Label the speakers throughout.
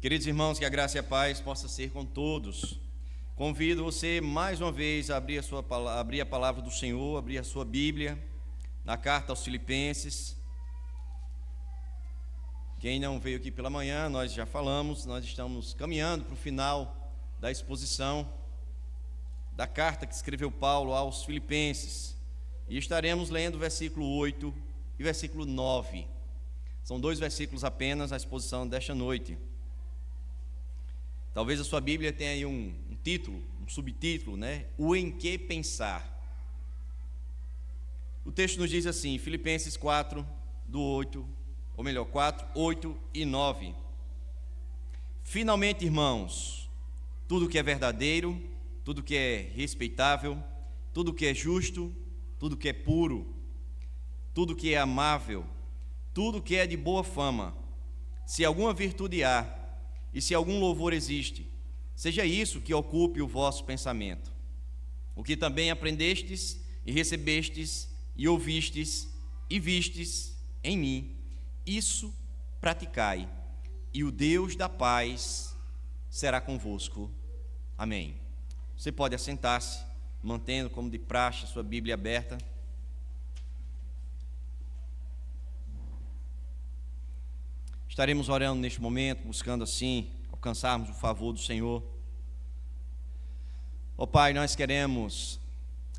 Speaker 1: Queridos irmãos, que a graça e a paz possa ser com todos. Convido você mais uma vez a abrir a palavra do Senhor, abrir a sua Bíblia, na carta aos Filipenses. Quem não veio aqui pela manhã, nós já falamos, nós estamos caminhando para o final da exposição da carta que escreveu Paulo aos Filipenses. E estaremos lendo o versículo 8 e versículo 9. São 2 versículos apenas, a exposição desta noite. Talvez a sua Bíblia tenha aí um título, um subtítulo, né? O em que pensar. O texto nos diz assim, Filipenses 4, 8 e 9. Finalmente, irmãos, tudo que é verdadeiro, tudo que é respeitável, tudo que é justo, tudo que é puro, tudo que é amável, tudo que é de boa fama, se alguma virtude há, e se algum louvor existe, seja isso que ocupe o vosso pensamento. O que também aprendestes e recebestes e ouvistes e vistes em mim, isso praticai, e o Deus da paz será convosco. Amém. Você pode assentar-se, mantendo como de praxe a sua Bíblia aberta. Estaremos orando neste momento, buscando assim alcançarmos o favor do Senhor. Ó Pai, nós queremos,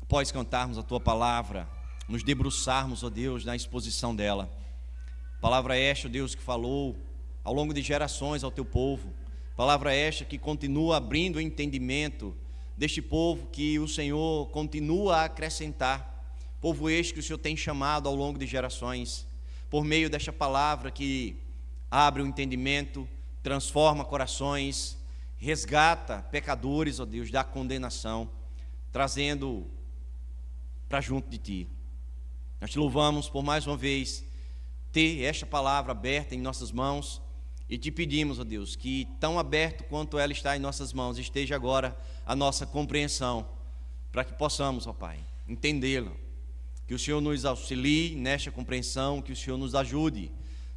Speaker 1: após cantarmos a Tua palavra, nos debruçarmos, ó Deus, na exposição dela. Palavra esta, ó Deus, que falou ao longo de gerações ao Teu povo. Palavra esta que continua abrindo o entendimento deste povo que o Senhor continua a acrescentar. Povo este que o Senhor tem chamado ao longo de gerações. Por meio desta palavra que abre o entendimento, transforma corações, resgata pecadores, ó Deus, da condenação, trazendo para junto de Ti. Nós Te louvamos por mais uma vez ter esta palavra aberta em nossas mãos e Te pedimos, ó Deus, que tão aberto quanto ela está em nossas mãos, esteja agora a nossa compreensão, para que possamos, ó Pai, entendê-la. Que o Senhor nos auxilie nesta compreensão, que o Senhor nos ajude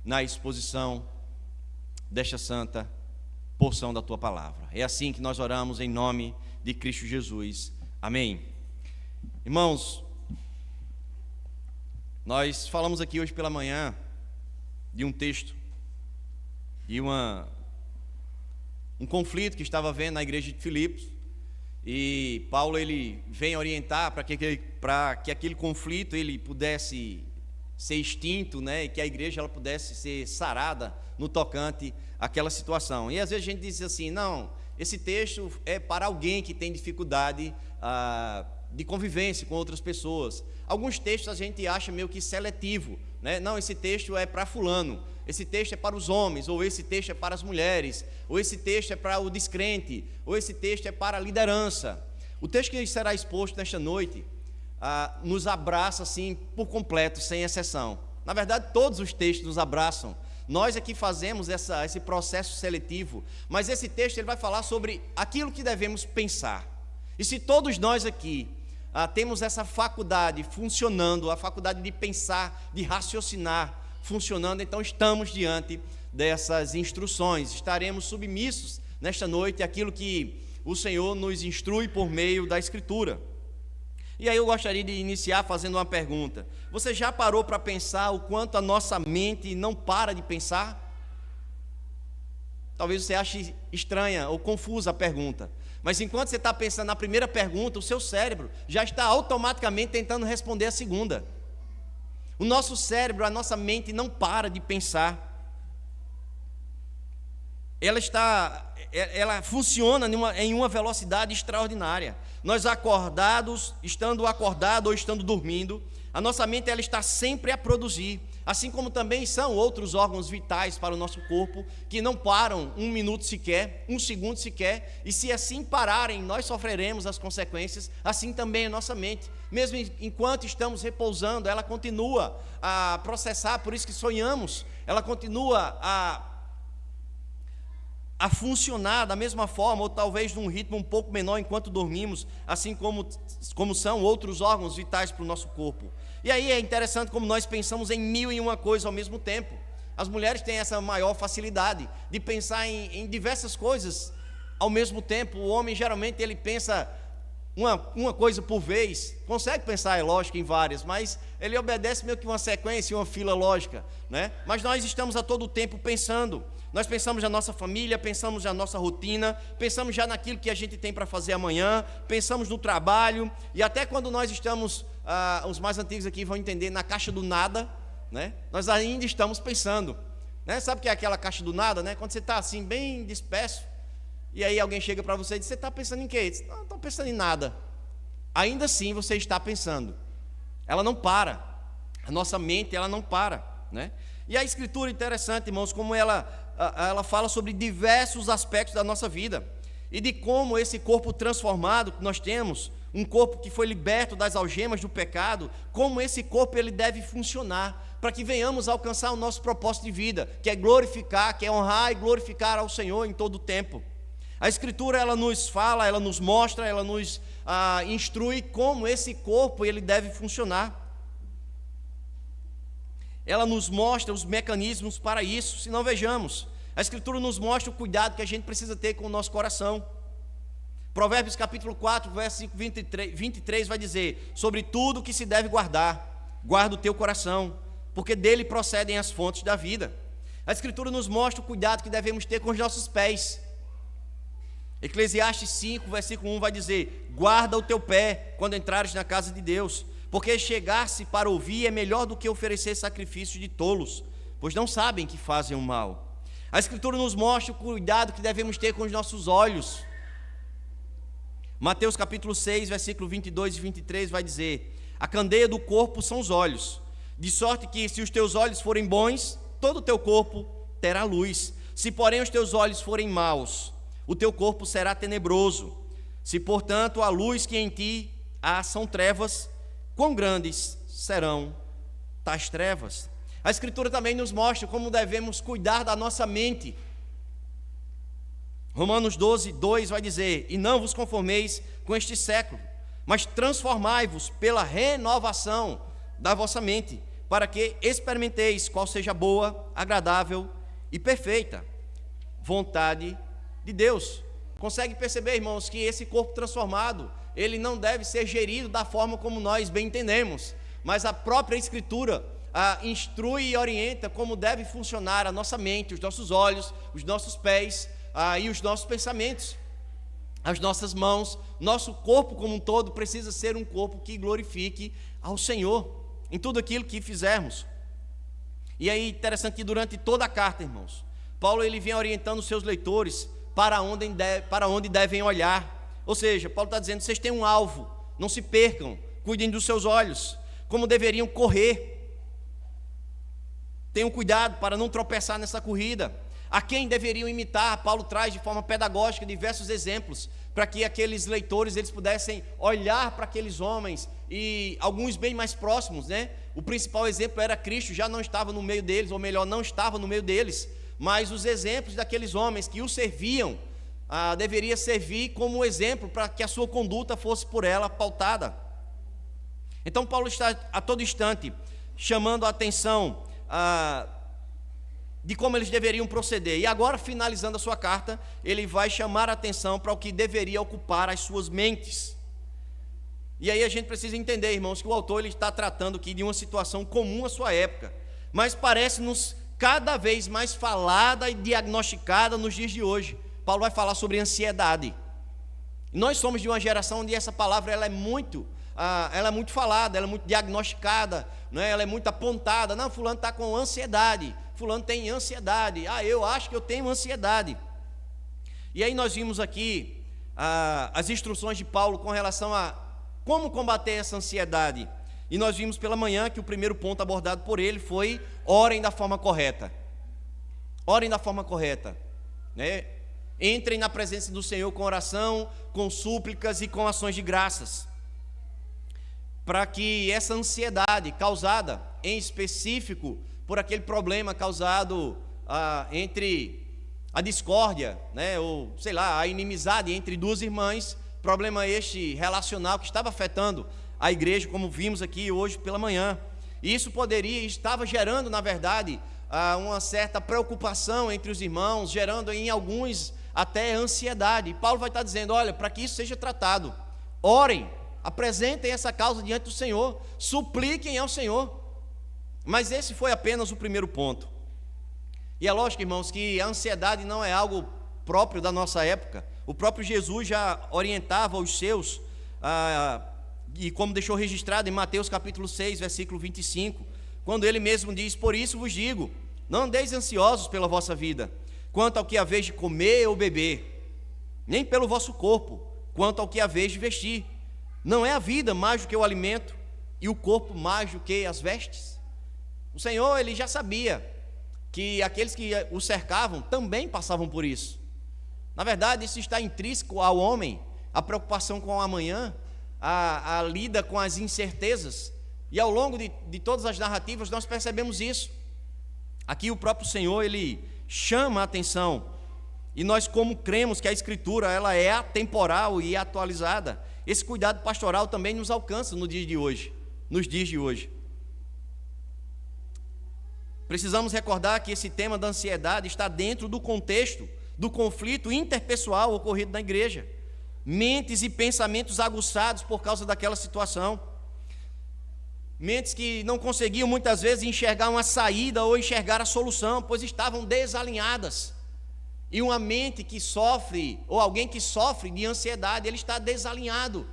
Speaker 1: na exposição desta santa porção da Tua palavra. É assim que nós oramos em nome de Cristo Jesus. Amém. Irmãos, nós falamos aqui hoje pela manhã de um texto, de um conflito que estava havendo na igreja de Filipos, e Paulo ele vem orientar para que aquele conflito ele pudesse ser extinto, né, e que a igreja ela pudesse ser sarada no tocante àquela situação. E às vezes a gente diz assim, não, esse texto é para alguém que tem dificuldade de convivência com outras pessoas. Alguns textos a gente acha meio que seletivo, né? Não, esse texto é para fulano, esse texto é para os homens, ou esse texto é para as mulheres, ou esse texto é para o descrente, ou esse texto é para a liderança. O texto que será exposto nesta noite nos abraça assim por completo, sem exceção. Na verdade, todos os textos nos abraçam. Nós aqui fazemos esse processo seletivo, mas esse texto ele vai falar sobre aquilo que devemos pensar. E se todos nós aqui temos essa faculdade funcionando, a faculdade de pensar, de raciocinar funcionando, então estamos diante dessas instruções, estaremos submissos nesta noite àquilo que o Senhor nos instrui por meio da Escritura. E aí eu gostaria de iniciar fazendo uma pergunta. Você já parou para pensar o quanto a nossa mente não para de pensar? Talvez você ache estranha ou confusa a pergunta. Mas enquanto você está pensando na primeira pergunta, o seu cérebro já está automaticamente tentando responder a segunda. O nosso cérebro, a nossa mente não para de pensar. Ela funciona em uma velocidade extraordinária. Nós acordados, estando acordado ou estando dormindo, a nossa mente ela está sempre a produzir, assim como também são outros órgãos vitais para o nosso corpo, que não param um minuto sequer, um segundo sequer, e se assim pararem, nós sofreremos as consequências, assim também a nossa mente. Mesmo enquanto estamos repousando, ela continua a processar, por isso que sonhamos, ela continua a funcionar da mesma forma, ou talvez num ritmo um pouco menor enquanto dormimos, assim como são outros órgãos vitais para o nosso corpo. E aí é interessante como nós pensamos em 1001 coisas ao mesmo tempo. As mulheres têm essa maior facilidade de pensar em diversas coisas ao mesmo tempo. O homem, geralmente, ele pensa uma coisa por vez, consegue pensar, é lógico, em várias, mas ele obedece meio que uma sequência, uma fila lógica, né? Mas nós estamos a todo tempo pensando. Nós pensamos na nossa família, pensamos na nossa rotina, pensamos já naquilo que a gente tem para fazer amanhã, pensamos no trabalho, e até quando nós estamos, os mais antigos aqui vão entender, na caixa do nada, né? Nós ainda estamos pensando, né? Sabe o que é aquela caixa do nada, né? Quando você está assim, bem disperso, e aí alguém chega para você e diz: você está pensando em quê? Diz: não estou pensando em nada. Ainda assim você está pensando. Ela não para. A nossa mente, ela não para, né? E a Escritura, interessante, irmãos, como ela fala sobre diversos aspectos da nossa vida. E de como esse corpo transformado que nós temos, um corpo que foi liberto das algemas do pecado, como esse corpo ele deve funcionar, para que venhamos alcançar o nosso propósito de vida, que é glorificar, que é honrar e glorificar ao Senhor em todo o tempo. A Escritura, ela nos fala, ela nos mostra, ela nos instrui como esse corpo ele deve funcionar. Ela nos mostra os mecanismos para isso. Se não, vejamos, a Escritura nos mostra o cuidado que a gente precisa ter com o nosso coração. Provérbios capítulo 4, versículo 23 vai dizer: sobre tudo que se deve guardar, guarda o teu coração, porque dele procedem as fontes da vida. A Escritura nos mostra o cuidado que devemos ter com os nossos pés. Eclesiastes 5, versículo 1 vai dizer: guarda o teu pé quando entrares na casa de Deus, porque chegar-se para ouvir é melhor do que oferecer sacrifício de tolos, pois não sabem que fazem o mal. A Escritura nos mostra o cuidado que devemos ter com os nossos olhos. Mateus capítulo 6, versículo 22 e 23 vai dizer: a candeia do corpo são os olhos, de sorte que se os teus olhos forem bons, todo o teu corpo terá luz. Se porém os teus olhos forem maus, o teu corpo será tenebroso. Se, portanto, a luz que em ti há são trevas, quão grandes serão tais trevas? A Escritura também nos mostra como devemos cuidar da nossa mente. Romanos 12, 2 vai dizer: e não vos conformeis com este século, mas transformai-vos pela renovação da vossa mente, para que experimenteis qual seja a boa, agradável e perfeita vontade de Deus. Consegue perceber, irmãos, que esse corpo transformado, ele não deve ser gerido da forma como nós bem entendemos, mas a própria Escritura instrui e orienta como deve funcionar a nossa mente, os nossos olhos, os nossos pés e os nossos pensamentos, as nossas mãos. Nosso corpo como um todo precisa ser um corpo que glorifique ao Senhor em tudo aquilo que fizermos. E aí, interessante que durante toda a carta, irmãos, Paulo ele vem orientando os seus leitores para onde devem olhar. Ou seja, Paulo está dizendo: vocês têm um alvo, não se percam, cuidem dos seus olhos, como deveriam correr, tenham cuidado para não tropeçar nessa corrida. A quem deveriam imitar? Paulo traz de forma pedagógica diversos exemplos, para que aqueles leitores eles pudessem olhar para aqueles homens, e alguns bem mais próximos, né? O principal exemplo era Cristo, já não estava no meio deles, ou melhor, não estava no meio deles, mas os exemplos daqueles homens que o serviam, deveria servir como exemplo para que a sua conduta fosse por ela pautada. Então Paulo está a todo instante chamando a atenção de como eles deveriam proceder. E agora, finalizando a sua carta, ele vai chamar a atenção para o que deveria ocupar as suas mentes. E aí a gente precisa entender, irmãos, que o autor ele está tratando aqui de uma situação comum à sua época, mas parece-nos cada vez mais falada e diagnosticada nos dias de hoje. Paulo vai falar sobre ansiedade. Nós somos de uma geração onde essa palavra ela é muito falada, ela é muito diagnosticada, né? Ela é muito apontada. Não, fulano está com ansiedade, fulano tem ansiedade, eu acho que eu tenho ansiedade. E aí nós vimos aqui as instruções de Paulo com relação a como combater essa ansiedade. E nós vimos pela manhã que o primeiro ponto abordado por ele foi: orem da forma correta. Orem da forma correta, né? Entrem na presença do Senhor com oração, com súplicas e com ações de graças, para que essa ansiedade causada, em específico, por aquele problema causado entre a discórdia, né? Ou sei lá, a inimizade entre duas irmãs, problema este relacional que estava afetando a igreja, como vimos aqui hoje pela manhã. E isso estava gerando, na verdade, uma certa preocupação entre os irmãos, gerando em alguns até ansiedade. E Paulo vai estar dizendo, olha, para que isso seja tratado, orem, apresentem essa causa diante do Senhor, supliquem ao Senhor. Mas esse foi apenas o primeiro ponto. E é lógico, irmãos, que a ansiedade não é algo próprio da nossa época. O próprio Jesus já orientava os seus, e como deixou registrado em Mateus capítulo 6, versículo 25, quando ele mesmo diz, por isso vos digo, não andeis ansiosos pela vossa vida, quanto ao que haveis de comer ou beber, nem pelo vosso corpo, quanto ao que haveis de vestir. Não é a vida mais do que o alimento, e o corpo mais do que as vestes? O Senhor, ele já sabia que aqueles que o cercavam também passavam por isso. Na verdade, isso está intrínseco ao homem, a preocupação com o amanhã, a lida com as incertezas. E ao longo de todas as narrativas nós percebemos isso. Aqui o próprio Senhor, ele chama a atenção. E nós, como cremos que a Escritura ela é atemporal e atualizada, esse cuidado pastoral também nos alcança nos dias de hoje. Precisamos recordar que esse tema da ansiedade está dentro do contexto do conflito interpessoal ocorrido na igreja. Mentes e pensamentos aguçados por causa daquela situação. Mentes que não conseguiam muitas vezes enxergar uma saída ou enxergar a solução, pois estavam desalinhadas. E uma mente que sofre, ou alguém que sofre de ansiedade, ele está desalinhado,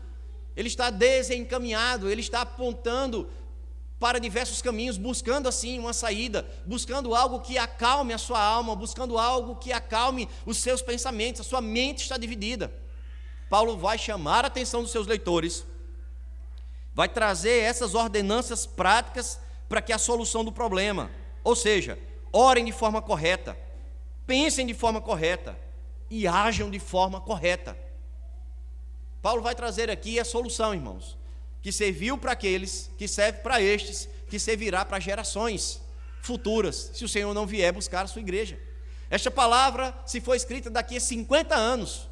Speaker 1: ele está desencaminhado, ele está apontando para diversos caminhos, buscando assim uma saída, buscando algo que acalme a sua alma, buscando algo que acalme os seus pensamentos. A sua mente está dividida. Paulo vai chamar a atenção dos seus leitores, vai trazer essas ordenanças práticas para que a solução do problema, ou seja, orem de forma correta, pensem de forma correta e ajam de forma correta. Paulo vai trazer aqui a solução, irmãos, que serviu para aqueles, que serve para estes, que servirá para gerações futuras, se o Senhor não vier buscar a sua igreja. Esta palavra, se for escrita daqui a 50 anos,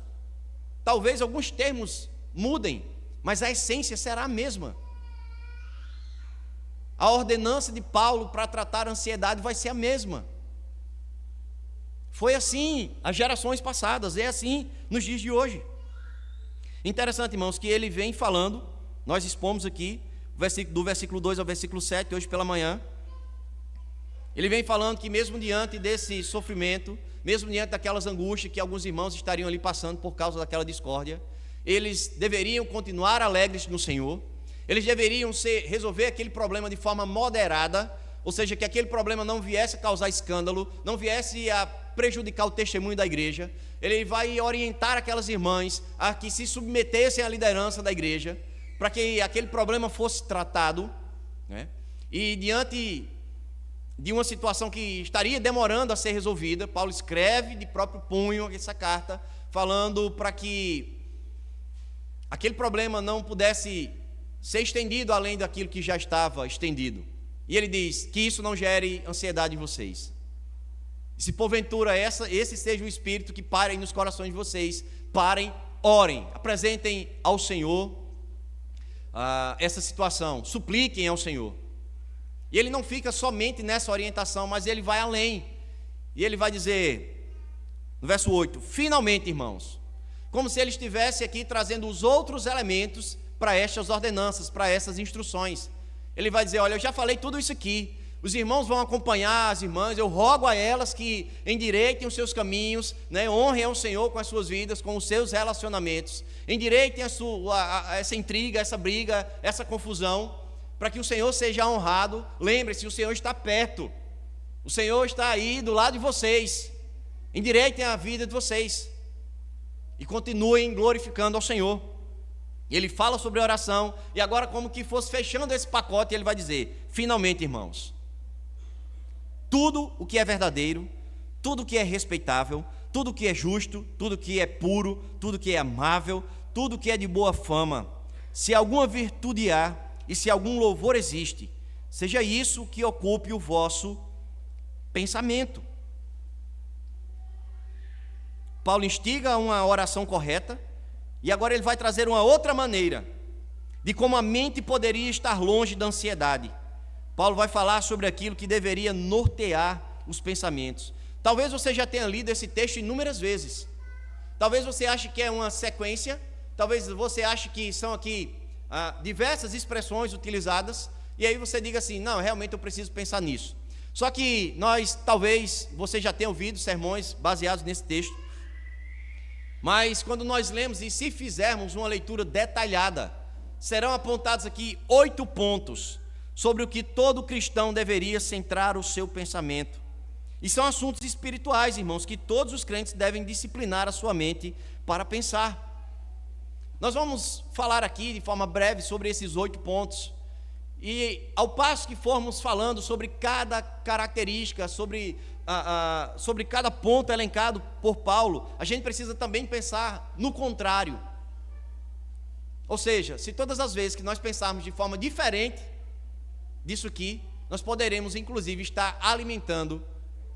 Speaker 1: talvez alguns termos mudem, mas a essência será a mesma. A ordenança de Paulo para tratar a ansiedade vai ser a mesma. Foi assim as gerações passadas, é assim nos dias de hoje. Interessante, irmãos, que ele vem falando. Nós expomos aqui, do versículo 2 ao versículo 7, hoje pela manhã. Ele vem falando que mesmo diante desse sofrimento, mesmo diante daquelas angústias que alguns irmãos estariam ali passando por causa daquela discórdia, eles deveriam continuar alegres no Senhor, eles deveriam resolver aquele problema de forma moderada, ou seja, que aquele problema não viesse a causar escândalo, não viesse a prejudicar o testemunho da igreja. Ele vai orientar aquelas irmãs a que se submetessem à liderança da igreja, para que aquele problema fosse tratado, né? E diante de uma situação que estaria demorando a ser resolvida, Paulo escreve de próprio punho essa carta, falando para que aquele problema não pudesse ser estendido além daquilo que já estava estendido. E ele diz que isso não gere ansiedade em vocês. E se porventura esse seja o espírito que pare nos corações de vocês, parem, orem, apresentem ao Senhor essa situação, supliquem ao Senhor. E ele não fica somente nessa orientação, mas ele vai além. E ele vai dizer, no verso 8, finalmente, irmãos, como se ele estivesse aqui trazendo os outros elementos para estas ordenanças, para essas instruções. Ele vai dizer, olha, eu já falei tudo isso aqui, os irmãos vão acompanhar as irmãs, eu rogo a elas que endireitem os seus caminhos, né, honrem ao Senhor com as suas vidas, com os seus relacionamentos, endireitem essa intriga, essa briga, essa confusão, para que o Senhor seja honrado. Lembre-se, o Senhor está perto, o Senhor está aí do lado de vocês, endireitem a vida de vocês e continuem glorificando ao Senhor. E ele fala sobre a oração, e agora como que fosse fechando esse pacote, ele vai dizer, finalmente, irmãos, tudo o que é verdadeiro, tudo o que é respeitável, tudo o que é justo, tudo o que é puro, tudo o que é amável, tudo o que é de boa fama, se alguma virtude há e se algum louvor existe, seja isso que ocupe o vosso pensamento. Paulo instiga uma oração correta, e agora ele vai trazer uma outra maneira de como a mente poderia estar longe da ansiedade. Paulo vai falar sobre aquilo que deveria nortear os pensamentos. Talvez você já tenha lido esse texto inúmeras vezes. Talvez você ache que é uma sequência. Talvez você ache que são aqui diversas expressões utilizadas. E aí você diga assim, não, realmente eu preciso pensar nisso. Só que talvez você já tenha ouvido sermões baseados nesse texto. Mas quando nós lemos e se fizermos uma leitura detalhada, serão apontados aqui 8 pontos sobre o que todo cristão deveria centrar o seu pensamento. E são assuntos espirituais, irmãos, que todos os crentes devem disciplinar a sua mente para pensar. Nós vamos falar aqui de forma breve sobre esses 8 pontos. E ao passo que formos falando sobre cada característica, sobre cada ponto elencado por Paulo, a gente precisa também pensar no contrário. Ou seja, se todas as vezes que nós pensarmos de forma diferente disso aqui, nós poderemos inclusive estar alimentando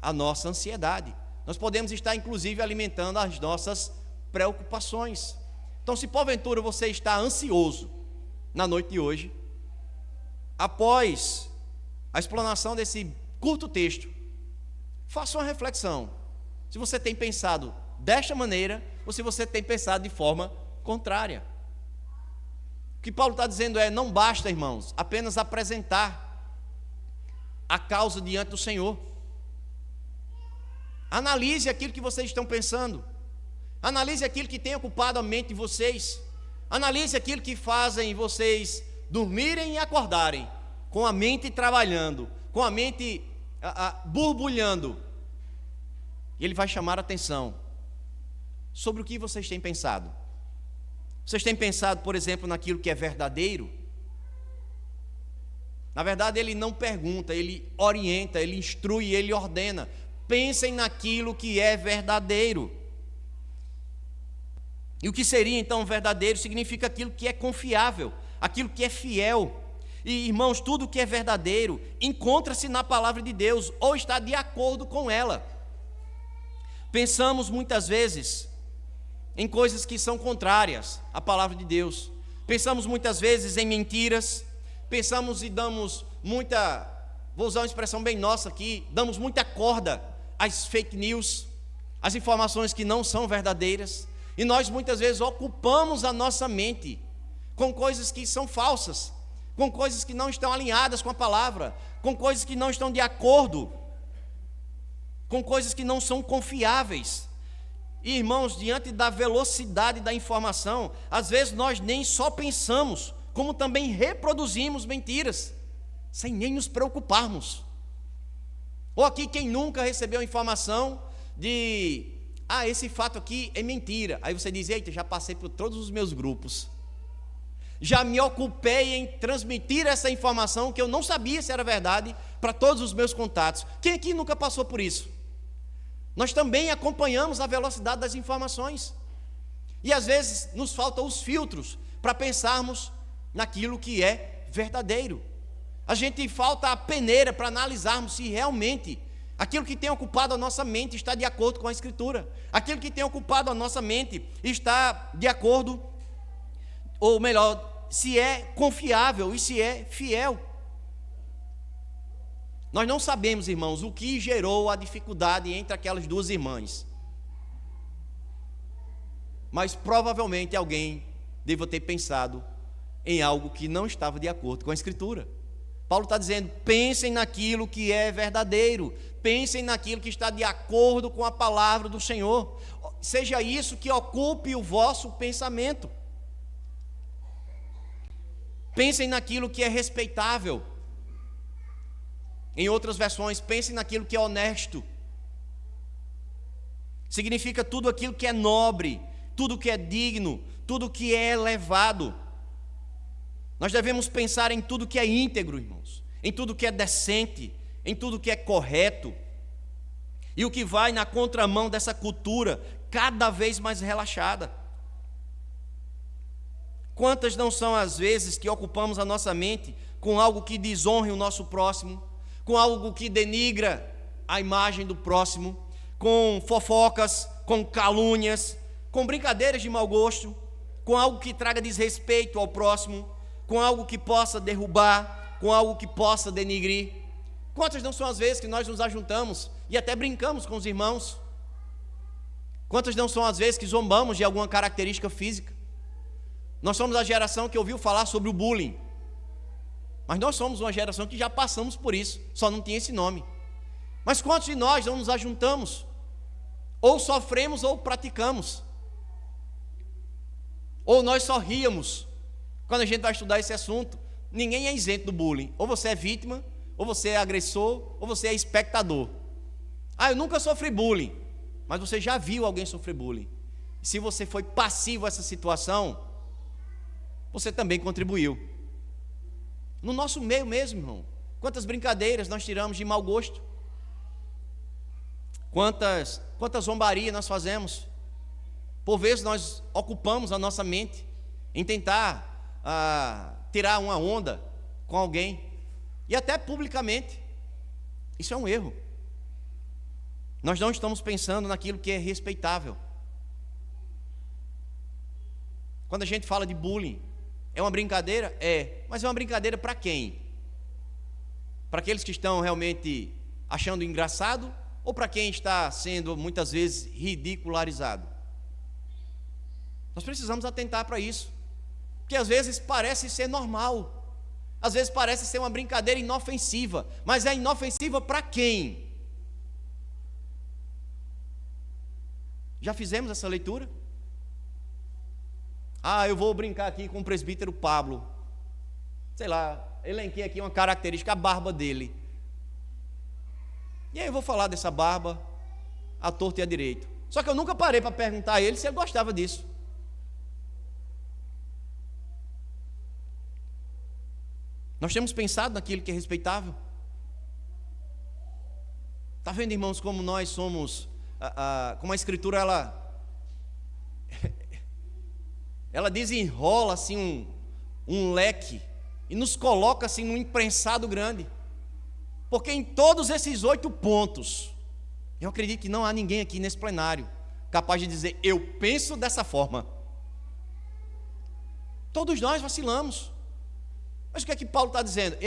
Speaker 1: a nossa ansiedade. Nós podemos estar inclusive alimentando as nossas preocupações. Então, se porventura você está ansioso na noite de hoje, após a explanação desse curto texto, faça uma reflexão. Se você tem pensado desta maneira, ou se você tem pensado de forma contrária. O que Paulo está dizendo é, não basta, irmãos, apenas apresentar a causa diante do Senhor. Analise aquilo que vocês estão pensando. Analise aquilo que tem ocupado a mente de vocês. Analise aquilo que fazem vocês dormirem e acordarem, com a mente trabalhando, com a mente borbulhando. E ele vai chamar a atenção sobre o que vocês têm pensado. Vocês têm pensado, por exemplo, naquilo que é verdadeiro? Na verdade, ele não pergunta, ele orienta, ele instrui, ele ordena. Pensem naquilo que é verdadeiro. E o que seria então verdadeiro significa aquilo que é confiável, aquilo que é fiel. E, irmãos, tudo que é verdadeiro encontra-se na palavra de Deus ou está de acordo com ela. Pensamos muitas vezes em coisas que são contrárias à palavra de Deus. Pensamos muitas vezes em mentiras. Pensamos e damos muita, vou usar uma expressão bem nossa aqui, damos muita corda às fake news, às informações que não são verdadeiras. E nós muitas vezes ocupamos a nossa mente com coisas que são falsas, com coisas que não estão alinhadas com a palavra, com coisas que não estão de acordo, com coisas que não são confiáveis. E, irmãos, diante da velocidade da informação, às vezes nós nem só pensamos, como também reproduzimos mentiras, sem nem nos preocuparmos. Ou aqui quem nunca recebeu a informação de esse fato aqui é mentira. Aí você diz, eita, já passei por todos os meus grupos. Já me ocupei em transmitir essa informação que eu não sabia se era verdade para todos os meus contatos. Quem aqui nunca passou por isso? Nós também acompanhamos a velocidade das informações. E às vezes nos faltam os filtros para pensarmos naquilo que é verdadeiro. A gente falta a peneira para analisarmos se realmente aquilo que tem ocupado a nossa mente está de acordo com a Escritura. Aquilo que tem ocupado a nossa mente está de acordo, ou melhor, se é confiável e se é fiel. Nós não sabemos, irmãos, o que gerou a dificuldade entre aquelas duas irmãs. Mas provavelmente alguém deve ter pensado em algo que não estava de acordo com a Escritura. Paulo está dizendo, pensem naquilo que é verdadeiro, pensem naquilo que está de acordo com a palavra do Senhor, seja isso que ocupe o vosso pensamento. Pensem naquilo que é respeitável. Em outras versões, pensem naquilo que é honesto. Significa tudo aquilo que é nobre, tudo que é digno, tudo que é elevado. Nós devemos pensar em tudo que é íntegro, irmãos, em tudo que é decente, em tudo que é correto. E o que vai na contramão dessa cultura cada vez mais relaxada. Quantas não são as vezes que ocupamos a nossa mente com algo que desonre o nosso próximo, com algo que denigra a imagem do próximo, com fofocas, com calúnias, com brincadeiras de mau gosto, com algo que traga desrespeito ao próximo, com algo que possa derrubar, com algo que possa denigrir. Quantas não são as vezes que nós nos ajuntamos e até brincamos com os irmãos. Quantas não são as vezes que zombamos de alguma característica física? Nós somos a geração que ouviu falar sobre o bullying, mas nós somos uma geração que já passamos por isso, só não tinha esse nome. Mas quantos de nós não nos ajuntamos? Ou sofremos ou praticamos. Ou nós só ríamos quando a gente vai estudar esse assunto. Ninguém é isento do bullying. Ou você é vítima, ou você é agressor, ou você é espectador. Eu nunca sofri bullying. Mas você já viu alguém sofrer bullying. E se você foi passivo a essa situação, você também contribuiu. No nosso meio mesmo, irmão. Quantas brincadeiras nós tiramos de mau gosto. Quantas zombarias nós fazemos. Por vezes nós ocupamos a nossa mente em tentar tirar uma onda com alguém, e até publicamente. Isso é um erro. Nós não estamos pensando naquilo que é respeitável. Quando a gente fala de bullying, é uma brincadeira? É, mas é uma brincadeira para quem? Para aqueles que estão realmente achando engraçado, ou para quem está sendo muitas vezes ridicularizado? Nós precisamos atentar para isso, porque às vezes parece ser normal, às vezes parece ser uma brincadeira inofensiva, mas é inofensiva para quem? Já fizemos essa leitura? Eu vou brincar aqui com o presbítero Pablo, sei lá, elenquei aqui uma característica, a barba dele, e aí eu vou falar dessa barba à torta e à direita. Só que eu nunca parei para perguntar a ele se ele gostava disso. Nós temos pensado naquilo que é respeitável? Está vendo, irmãos, como nós somos, como a Escritura, ela desenrola assim um leque e nos coloca assim num imprensado grande. Porque em todos esses 8 pontos, eu acredito que não há ninguém aqui nesse plenário capaz de dizer, eu penso dessa forma. Todos nós vacilamos. Mas o que é que Paulo está dizendo?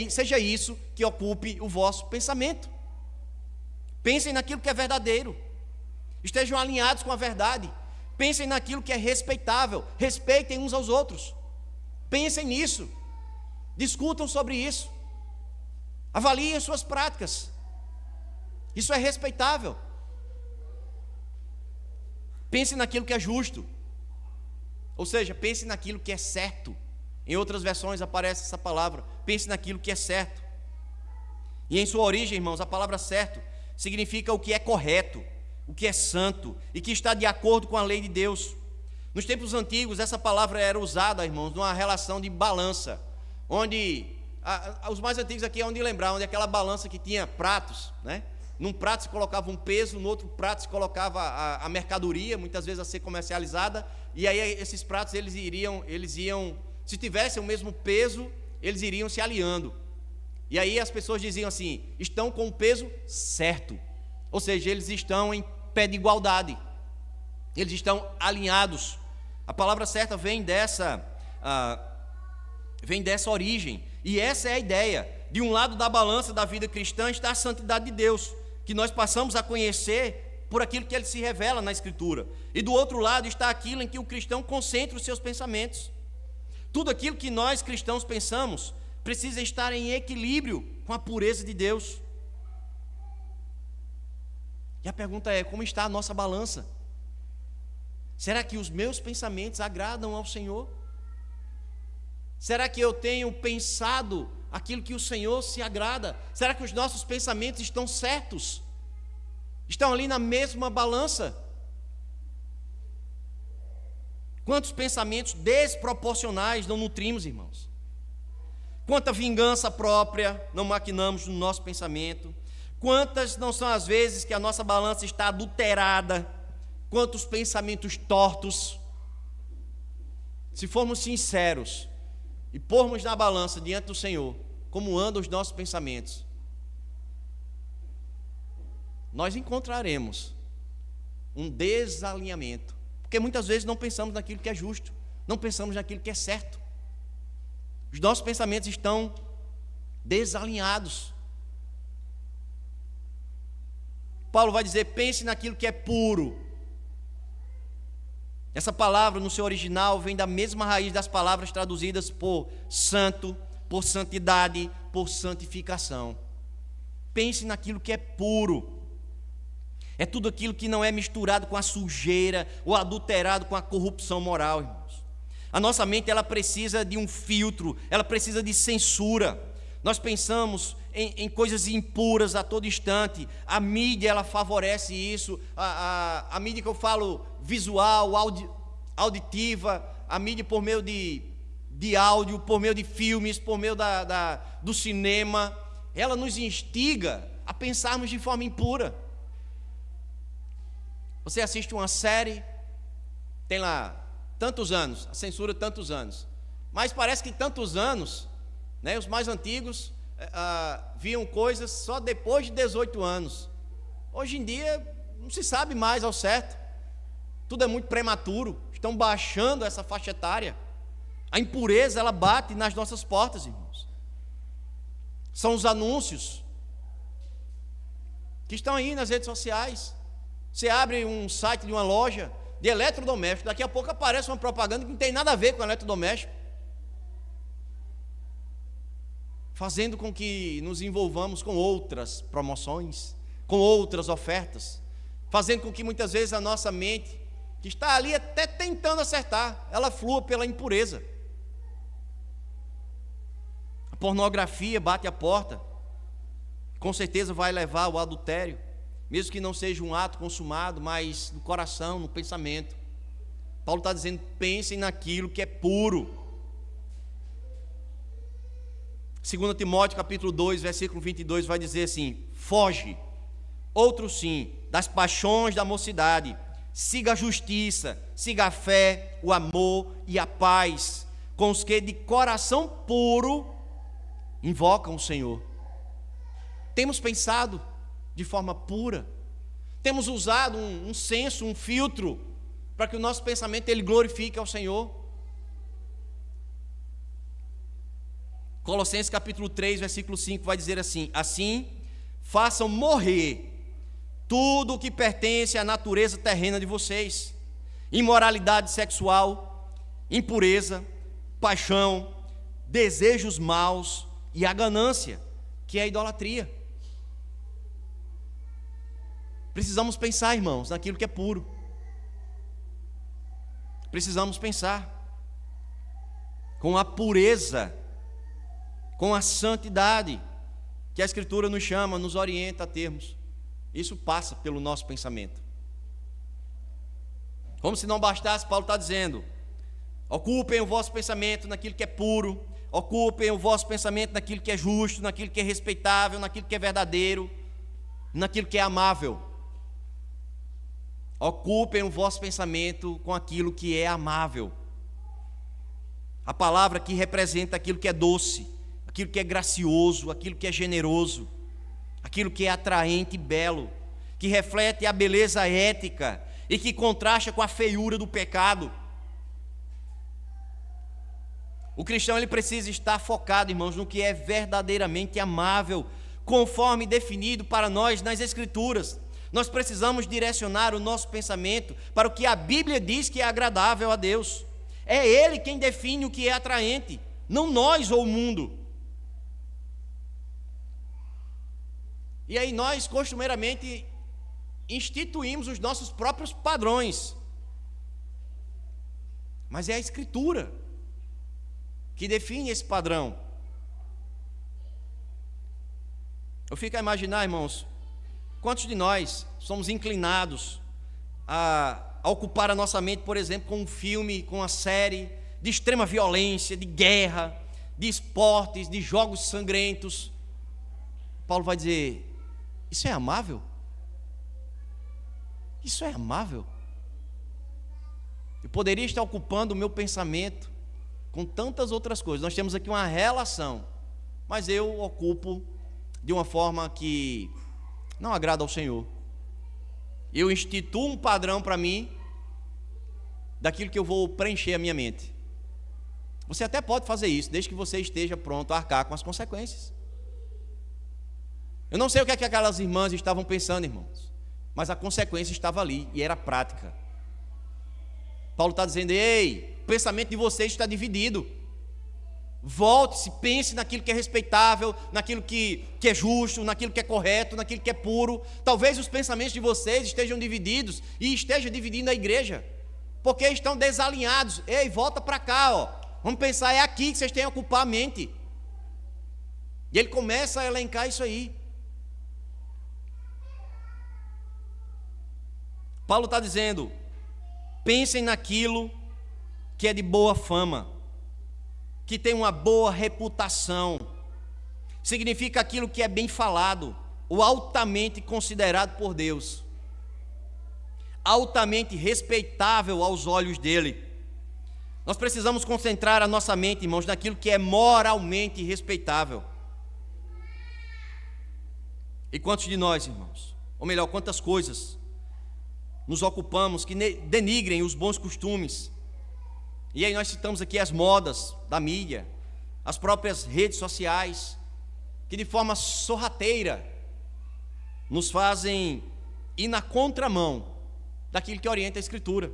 Speaker 1: Seja isso que ocupe o vosso pensamento. Pensem naquilo que é verdadeiro. Estejam alinhados com a verdade. Pensem naquilo que é respeitável. Respeitem uns aos outros. Pensem nisso. Discutam sobre isso. Avaliem as suas práticas. Isso é respeitável. Pense naquilo que é justo. Ou seja, pense naquilo que é certo. Em outras versões aparece essa palavra. Pense naquilo que é certo. E em sua origem, irmãos, a palavra certo significa o que é correto, o que é santo e que está de acordo com a lei de Deus. Nos tempos antigos, essa palavra era usada, irmãos, numa relação de balança, onde os mais antigos aqui é onde lembrar, onde aquela balança que tinha pratos, né? Num prato se colocava um peso, no outro prato se colocava a mercadoria, muitas vezes a ser comercializada, e aí esses pratos eles iam, se tivessem o mesmo peso, eles iriam se alinhando. E aí as pessoas diziam assim, estão com o peso certo, ou seja, eles estão em pé de igualdade, eles estão alinhados. A palavra certa vem dessa origem, e essa é a ideia. De um lado da balança da vida cristã está a santidade de Deus, que nós passamos a conhecer por aquilo que ele se revela na Escritura, e do outro lado está aquilo em que o cristão concentra os seus pensamentos. Tudo aquilo que nós cristãos pensamos precisa estar em equilíbrio com a pureza de Deus. E a pergunta é, como está a nossa balança? Será que os meus pensamentos agradam ao Senhor? Será que eu tenho pensado aquilo que o Senhor se agrada? Será que os nossos pensamentos estão certos? Estão ali na mesma balança? Quantos pensamentos desproporcionais não nutrimos, irmãos? Quanta vingança própria não maquinamos no nosso pensamento? Quantas não são as vezes que a nossa balança está adulterada? Quantos pensamentos tortos? Se formos sinceros e pormos na balança diante do Senhor como andam os nossos pensamentos, nós encontraremos um desalinhamento, porque muitas vezes não pensamos naquilo que é justo, não pensamos naquilo que é certo. Os nossos pensamentos estão desalinhados. Paulo vai dizer: pense naquilo que é puro. Essa palavra no seu original vem da mesma raiz das palavras traduzidas por santo, por santidade, por santificação. Pense naquilo que é puro. É tudo aquilo que não é misturado com a sujeira ou adulterado com a corrupção moral, irmãos. A nossa mente, ela precisa de um filtro, ela precisa de censura. Nós pensamos em coisas impuras a todo instante. A mídia, ela favorece isso. A mídia que eu falo, visual, auditiva, a mídia por meio de áudio, por meio de filmes, por meio do cinema, ela nos instiga a pensarmos de forma impura. Você assiste uma série, tem lá tantos anos, a censura tantos anos, mas parece que tantos anos, né, os mais antigos viam coisas só depois de 18 anos. Hoje em dia não se sabe mais ao certo, tudo é muito prematuro, estão baixando essa faixa etária. A impureza, ela bate nas nossas portas, irmãos. São os anúncios que estão aí nas redes sociais. Você abre um site de uma loja de eletrodoméstico, daqui a pouco aparece uma propaganda que não tem nada a ver com eletrodoméstico, fazendo com que nos envolvamos com outras promoções, com outras ofertas, fazendo com que muitas vezes a nossa mente, que está ali até tentando acertar, ela flua pela impureza. A pornografia bate a porta, com certeza vai levar ao adultério, mesmo que não seja um ato consumado, mas no coração, no pensamento. Paulo está dizendo: pensem naquilo que é puro. 2 Timóteo capítulo 2, versículo 22 vai dizer assim: foge, outro sim, das paixões da mocidade, siga a justiça, siga a fé, o amor e a paz, com os que de coração puro invocam o Senhor. Temos pensado de forma pura, temos usado um senso, um filtro, para que o nosso pensamento ele glorifique ao Senhor. Colossenses capítulo 3, versículo 5 vai dizer assim: assim, façam morrer tudo o que pertence à natureza terrena de vocês: imoralidade sexual, impureza, paixão, desejos maus e a ganância, que é a idolatria. Precisamos pensar, irmãos, naquilo que é puro. Precisamos pensar com a pureza, com a santidade que a Escritura nos chama, nos orienta a termos. Isso passa pelo nosso pensamento. Como se não bastasse, Paulo está dizendo: ocupem o vosso pensamento naquilo que é puro, ocupem o vosso pensamento naquilo que é justo, naquilo que é respeitável, naquilo que é verdadeiro, naquilo que é amável. Ocupem o vosso pensamento com aquilo que é amável. A palavra que representa aquilo que é doce, aquilo que é gracioso, aquilo que é generoso, aquilo que é atraente e belo, que reflete a beleza ética e que contrasta com a feiura do pecado. O cristão ele precisa estar focado, irmãos, no que é verdadeiramente amável, conforme definido para nós nas Escrituras. Nós precisamos direcionar o nosso pensamento para o que a Bíblia diz que é agradável a Deus. É Ele quem define o que é atraente, não nós ou o mundo. E aí nós costumeiramente instituímos os nossos próprios padrões. Mas é a Escritura que define esse padrão. Eu fico a imaginar, irmãos, quantos de nós somos inclinados a ocupar a nossa mente, por exemplo, com um filme, com uma série de extrema violência, de guerra, de esportes, de jogos sangrentos? Paulo vai dizer: isso é amável? Isso é amável? Eu poderia estar ocupando o meu pensamento com tantas outras coisas. Nós temos aqui uma relação, mas eu ocupo de uma forma que não agrada ao Senhor. Eu instituo um padrão para mim daquilo que eu vou preencher a minha mente. Você até pode fazer isso, desde que você esteja pronto a arcar com as consequências. Eu não sei o que é que aquelas irmãs estavam pensando, irmãos, mas a consequência estava ali, e era prática. Paulo está dizendo: ei, o pensamento de vocês está dividido. Volte-se, pense naquilo que é respeitável, naquilo que é justo, naquilo que é correto, naquilo que é puro. Talvez os pensamentos de vocês estejam divididos e esteja dividindo a igreja, porque estão desalinhados. Ei, volta para cá, ó. Vamos pensar, é aqui que vocês têm que ocupar a mente. E ele começa a elencar isso aí. Paulo está dizendo: pensem naquilo que é de boa fama, que tem uma boa reputação. Significa aquilo que é bem falado, ou altamente considerado por Deus, altamente respeitável aos olhos dele. Nós precisamos concentrar a nossa mente, irmãos, naquilo que é moralmente respeitável. E quantos de nós, irmãos, ou melhor, quantas coisas nos ocupamos que denigrem os bons costumes? E aí nós citamos aqui as modas da mídia, as próprias redes sociais, que de forma sorrateira nos fazem ir na contramão daquilo que orienta a Escritura.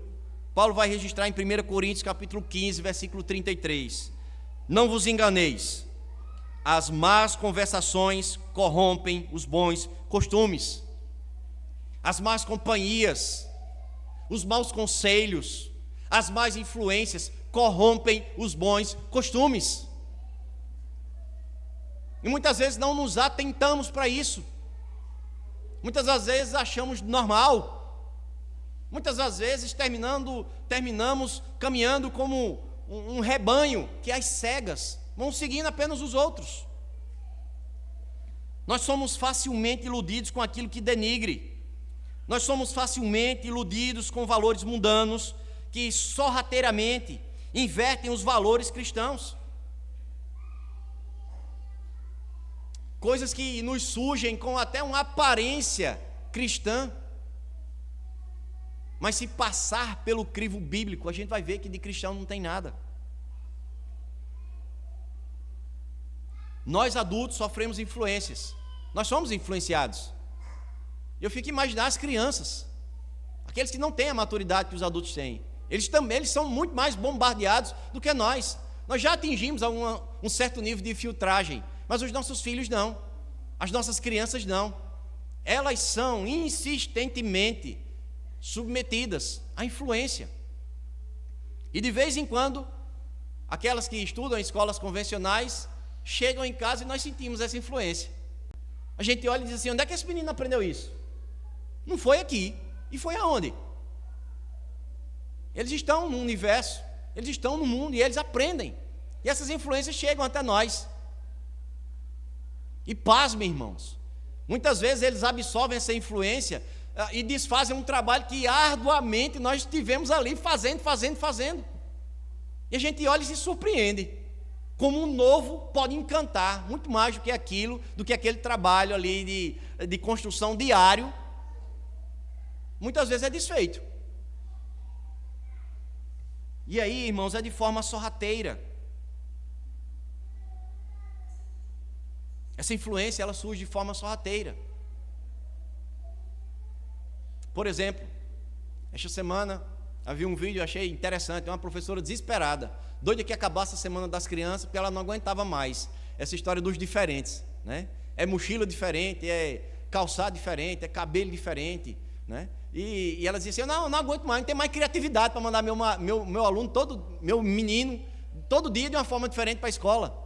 Speaker 1: Paulo vai registrar em 1 Coríntios capítulo 15, versículo 33. Não vos enganeis, as más conversações corrompem os bons costumes. As más companhias, os maus conselhos, as más influências corrompem os bons costumes. E muitas vezes não nos atentamos para isso. Muitas das vezes achamos normal. Muitas das vezes terminamos caminhando como um rebanho que às cegas vão seguindo apenas os outros. Nós somos facilmente iludidos com aquilo que denigre. Nós somos facilmente iludidos com valores mundanos que sorrateiramente invertem os valores cristãos. Coisas que nos surgem com até uma aparência cristã, mas se passar pelo crivo bíblico, a gente vai ver que de cristão não tem nada. Nós adultos sofremos influências, nós somos influenciados. Eu fico imaginando as crianças, aqueles que não têm a maturidade que os adultos têm. Eles são muito mais bombardeados do que nós. Nós já atingimos um certo nível de filtragem, mas os nossos filhos não, as nossas crianças não. Elas são insistentemente submetidas à influência. E de vez em quando, aquelas que estudam em escolas convencionais chegam em casa e nós sentimos essa influência. A gente olha e diz assim: onde é que esse menino aprendeu isso? Não foi aqui. E foi aonde? Eles estão no universo, eles estão no mundo e eles aprendem. E essas influências chegam até nós. E pasmem, irmãos, muitas vezes eles absorvem essa influência e desfazem um trabalho que arduamente nós tivemos ali fazendo. E a gente olha e se surpreende, como um novo pode encantar muito mais do que aquele trabalho ali de construção diário, muitas vezes é desfeito. E aí, irmãos, é de forma sorrateira. Essa influência, ela surge de forma sorrateira. Por exemplo, esta semana havia um vídeo, eu achei interessante, uma professora desesperada, doida que acabasse a semana das crianças, porque ela não aguentava mais essa história dos diferentes, né? É mochila diferente, é calçado diferente, é cabelo diferente, né? E ela dizia assim: eu não aguento mais, não tenho mais criatividade para mandar meu aluno, meu menino, todo dia de uma forma diferente para a escola.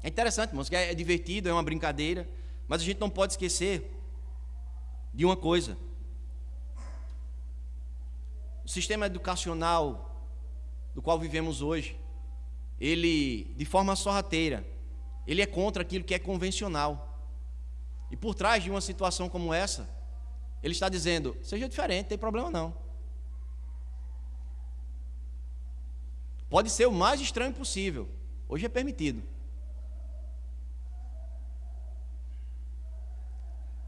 Speaker 1: É interessante, irmãos, que é divertido, é uma brincadeira, mas a gente não pode esquecer de uma coisa: o sistema educacional do qual vivemos hoje, ele, de forma sorrateira, ele é contra aquilo que é convencional. E por trás de uma situação como essa, ele está dizendo: seja diferente, não tem problema não. Pode ser o mais estranho possível, hoje é permitido.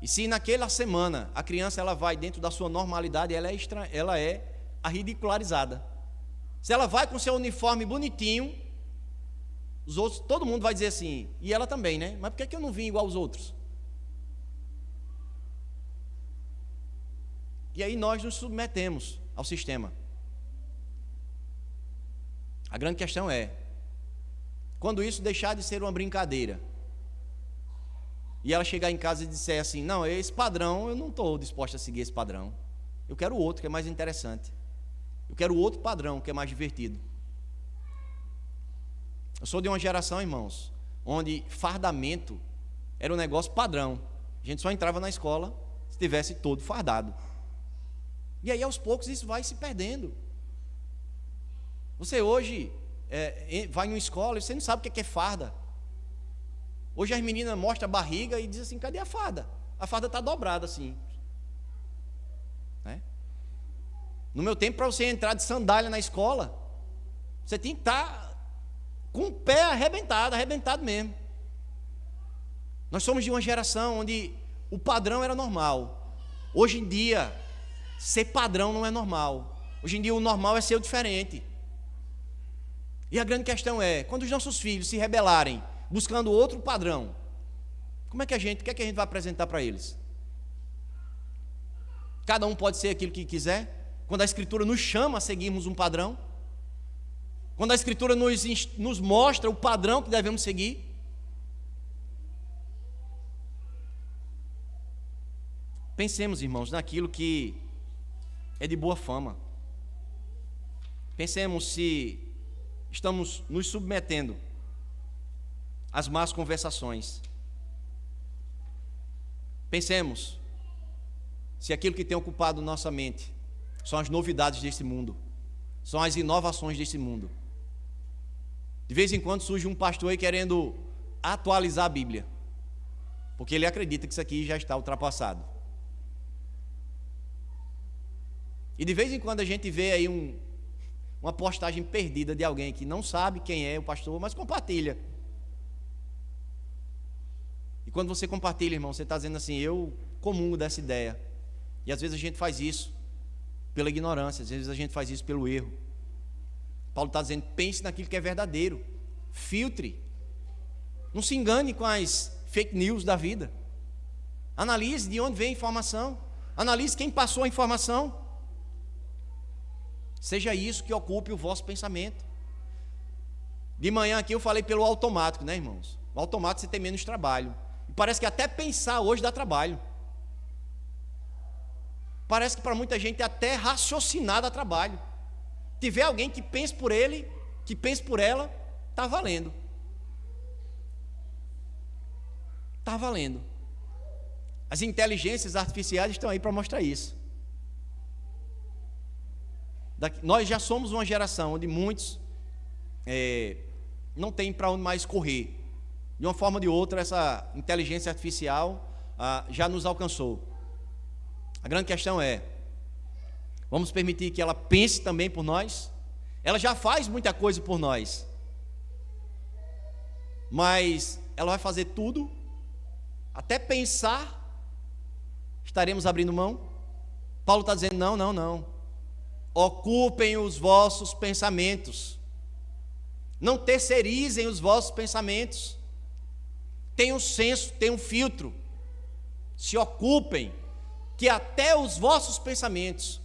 Speaker 1: E se naquela semana a criança ela vai dentro da sua normalidade, ela é a ridicularizada. Se ela vai com seu uniforme bonitinho, os outros, todo mundo vai dizer assim, e ela também, né? Mas por que eu não vim igual aos outros? E aí nós nos submetemos ao sistema. A grande questão é, quando isso deixar de ser uma brincadeira, e ela chegar em casa e disser assim, não, esse padrão, eu não estou disposta a seguir esse padrão. Eu quero outro que é mais interessante. Eu quero outro padrão que é mais divertido. Eu sou de uma geração, irmãos, onde fardamento era um negócio padrão. A gente só entrava na escola se estivesse todo fardado. E aí, aos poucos, isso vai se perdendo. Você hoje vai em uma escola e você não sabe o que é farda. Hoje as meninas mostram a barriga e dizem assim, cadê a farda? A farda está dobrada assim. Né? No meu tempo, para você entrar de sandália na escola, você tinha que estar com o pé arrebentado mesmo. Nós somos de uma geração onde o padrão era normal. Hoje em dia, ser padrão não é normal. Hoje em dia, o normal é ser o diferente. E a grande questão é, quando os nossos filhos se rebelarem, buscando outro padrão, o que é que a gente vai apresentar para eles? Cada um pode ser aquilo que quiser. Quando a Escritura nos chama a seguirmos um padrão, quando a Escritura nos mostra o padrão que devemos seguir, pensemos, irmãos, naquilo que é de boa fama. Pensemos se estamos nos submetendo às más conversações. Pensemos se aquilo que tem ocupado nossa mente são as novidades desse mundo, são as inovações desse mundo. De vez em quando surge um pastor aí querendo atualizar a Bíblia, porque ele acredita que isso aqui já está ultrapassado. E de vez em quando a gente vê aí uma postagem perdida de alguém que não sabe quem é o pastor, mas compartilha. E quando você compartilha, irmão, você está dizendo assim, eu comungo dessa ideia. E às vezes a gente faz isso pela ignorância, às vezes a gente faz isso pelo erro. Paulo está dizendo, pense naquilo que é verdadeiro, filtre, não se engane com as fake news da vida, analise de onde vem a informação, analise quem passou a informação, seja isso que ocupe o vosso pensamento. De manhã aqui eu falei pelo automático, né, irmãos? O automático você tem menos trabalho, e parece que até pensar hoje dá trabalho. Parece que para muita gente até raciocinar dá trabalho. Tiver alguém que pense por ele, que pense por ela, está valendo. Está valendo. As inteligências artificiais estão aí para mostrar isso. Nós já somos uma geração onde muitos não tem para onde mais correr. De uma forma ou de outra, essa inteligência artificial já nos alcançou. A grande questão é, vamos permitir que ela pense também por nós? Ela já faz muita coisa por nós, mas ela vai fazer tudo, até pensar, estaremos abrindo mão? Paulo está dizendo, não, ocupem os vossos pensamentos, não terceirizem os vossos pensamentos, tenham senso, tenham filtro, se ocupem, que até os vossos pensamentos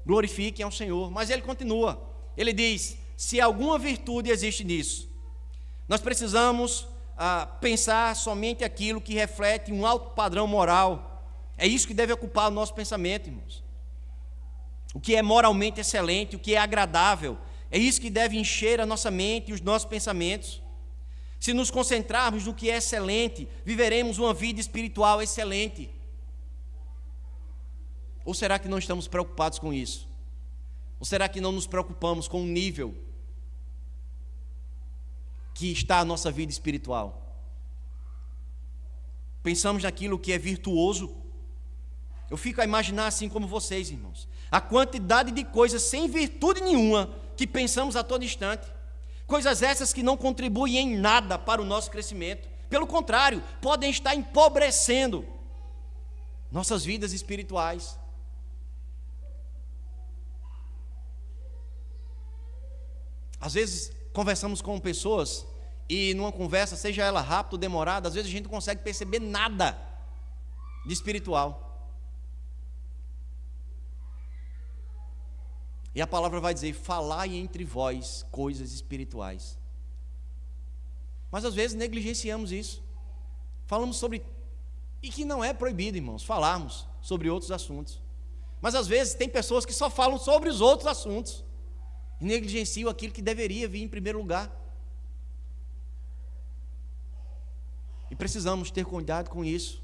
Speaker 1: glorifiquem ao Senhor. Mas ele continua, ele diz, se alguma virtude existe nisso, nós precisamos pensar somente aquilo que reflete um alto padrão moral. É isso que deve ocupar o nosso pensamento, irmãos. O que é moralmente excelente, o que é agradável, é isso que deve encher a nossa mente e os nossos pensamentos. Se nos concentrarmos no que é excelente, viveremos uma vida espiritual excelente. Ou será que não estamos preocupados com isso? Ou será que não nos preocupamos com o nível que está a nossa vida espiritual? Pensamos naquilo que é virtuoso. Eu fico a imaginar assim como vocês, irmãos, a quantidade de coisas sem virtude nenhuma que pensamos a todo instante. Coisas essas que não contribuem em nada para o nosso crescimento. Pelo contrário, podem estar empobrecendo nossas vidas espirituais. Às vezes conversamos com pessoas e numa conversa, seja ela rápida ou demorada, às vezes a gente não consegue perceber nada de espiritual. E a palavra vai dizer: falai entre vós coisas espirituais. Mas às vezes negligenciamos isso. Falamos sobre, e que não é proibido, irmãos, falarmos sobre outros assuntos. Mas às vezes tem pessoas que só falam sobre os outros assuntos e negligenciam aquilo que deveria vir em primeiro lugar. E precisamos ter cuidado com isso.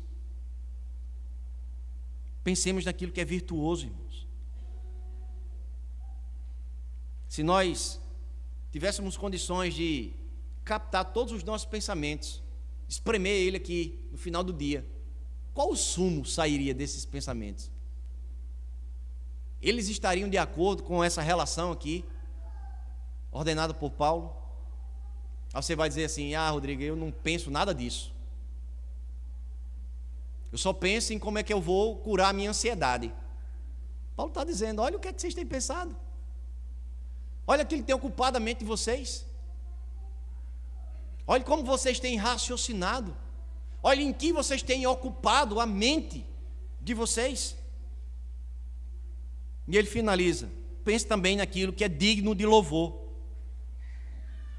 Speaker 1: Pensemos naquilo que é virtuoso, irmãos. Se nós tivéssemos condições de captar todos os nossos pensamentos, espremer ele aqui no final do dia, qual o sumo sairia desses pensamentos? Eles estariam de acordo com essa relação aqui, ordenada por Paulo? Aí você vai dizer assim: ah, Rodrigo, eu não penso nada disso. Eu só penso em como é que eu vou curar a minha ansiedade. Paulo está dizendo: olha o que é que vocês têm pensado. Olha aquilo que tem ocupado a mente de vocês. Olha como vocês têm raciocinado. Olha em que vocês têm ocupado a mente de vocês. E ele finaliza: pense também naquilo que é digno de louvor.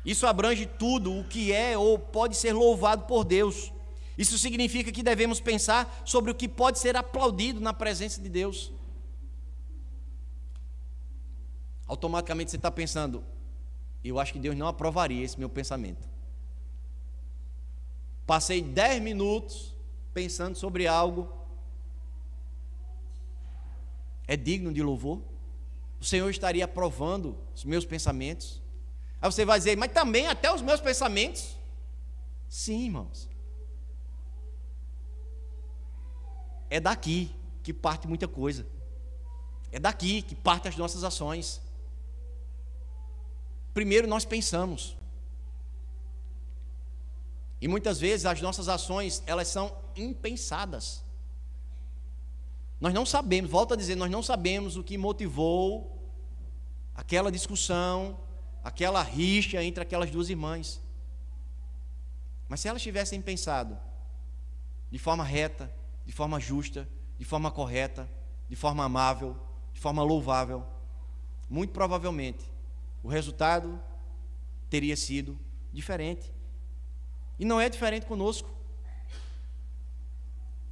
Speaker 1: Isso abrange tudo o que é ou pode ser louvado por Deus. Isso significa que devemos pensar sobre o que pode ser aplaudido na presença de Deus. Automaticamente você está pensando: eu acho que Deus não aprovaria esse meu pensamento. Passei 10 minutos pensando sobre algo. É digno de louvor? O Senhor estaria aprovando os meus pensamentos? Aí você vai dizer: mas também até os meus pensamentos? Sim, irmãos. É daqui que parte muita coisa. É daqui que parte as nossas ações. Primeiro nós pensamos. E muitas vezes as nossas ações, elas são impensadas. Nós não sabemos, volto a dizer, nós não sabemos o que motivou aquela discussão, aquela rixa entre aquelas duas irmãs. Mas se elas tivessem pensado de forma reta, de forma justa, de forma correta, de forma amável, de forma louvável, muito provavelmente o resultado teria sido diferente. E não é diferente conosco.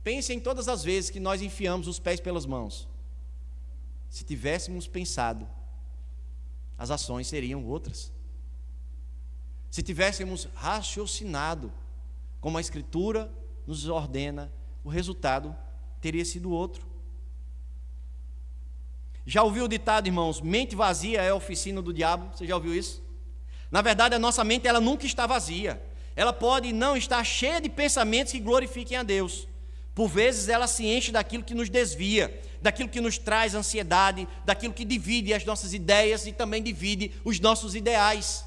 Speaker 1: Pense em todas as vezes que nós enfiamos os pés pelas mãos. Se tivéssemos pensado, as ações seriam outras. Se tivéssemos raciocinado, como a Escritura nos ordena, o resultado teria sido outro. Já ouviu o ditado, irmãos? Mente vazia é a oficina do diabo. Você já ouviu isso? Na verdade, a nossa mente, ela nunca está vazia. Ela pode não estar cheia de pensamentos que glorifiquem a Deus. Por vezes ela se enche daquilo que nos desvia, daquilo que nos traz ansiedade, daquilo que divide as nossas ideias e também divide os nossos ideais.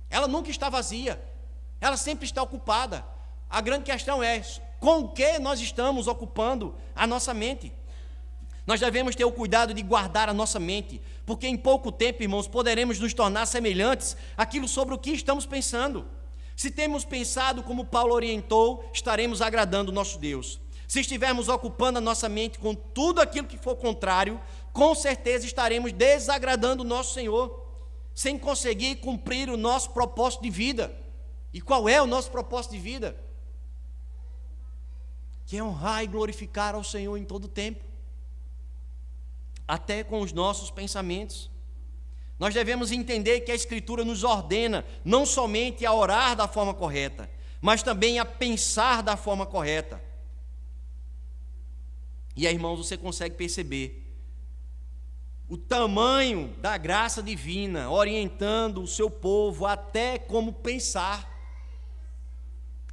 Speaker 1: Ela nunca está vazia, ela sempre está ocupada. A grande questão é: com o que nós estamos ocupando a nossa mente? Nós devemos ter o cuidado de guardar a nossa mente, porque em pouco tempo, irmãos, poderemos nos tornar semelhantes àquilo sobre o que estamos pensando. Se temos pensado como Paulo orientou, estaremos agradando o nosso Deus. Se estivermos ocupando a nossa mente com tudo aquilo que for contrário, com certeza estaremos desagradando o nosso Senhor, sem conseguir cumprir o nosso propósito de vida. E qual é o nosso propósito de vida? Que é honrar e glorificar ao Senhor em todo o tempo, até com os nossos pensamentos. Nós devemos entender que a Escritura nos ordena não somente a orar da forma correta, mas também a pensar da forma correta. E aí, irmãos, você consegue perceber o tamanho da graça divina orientando o seu povo até como pensar.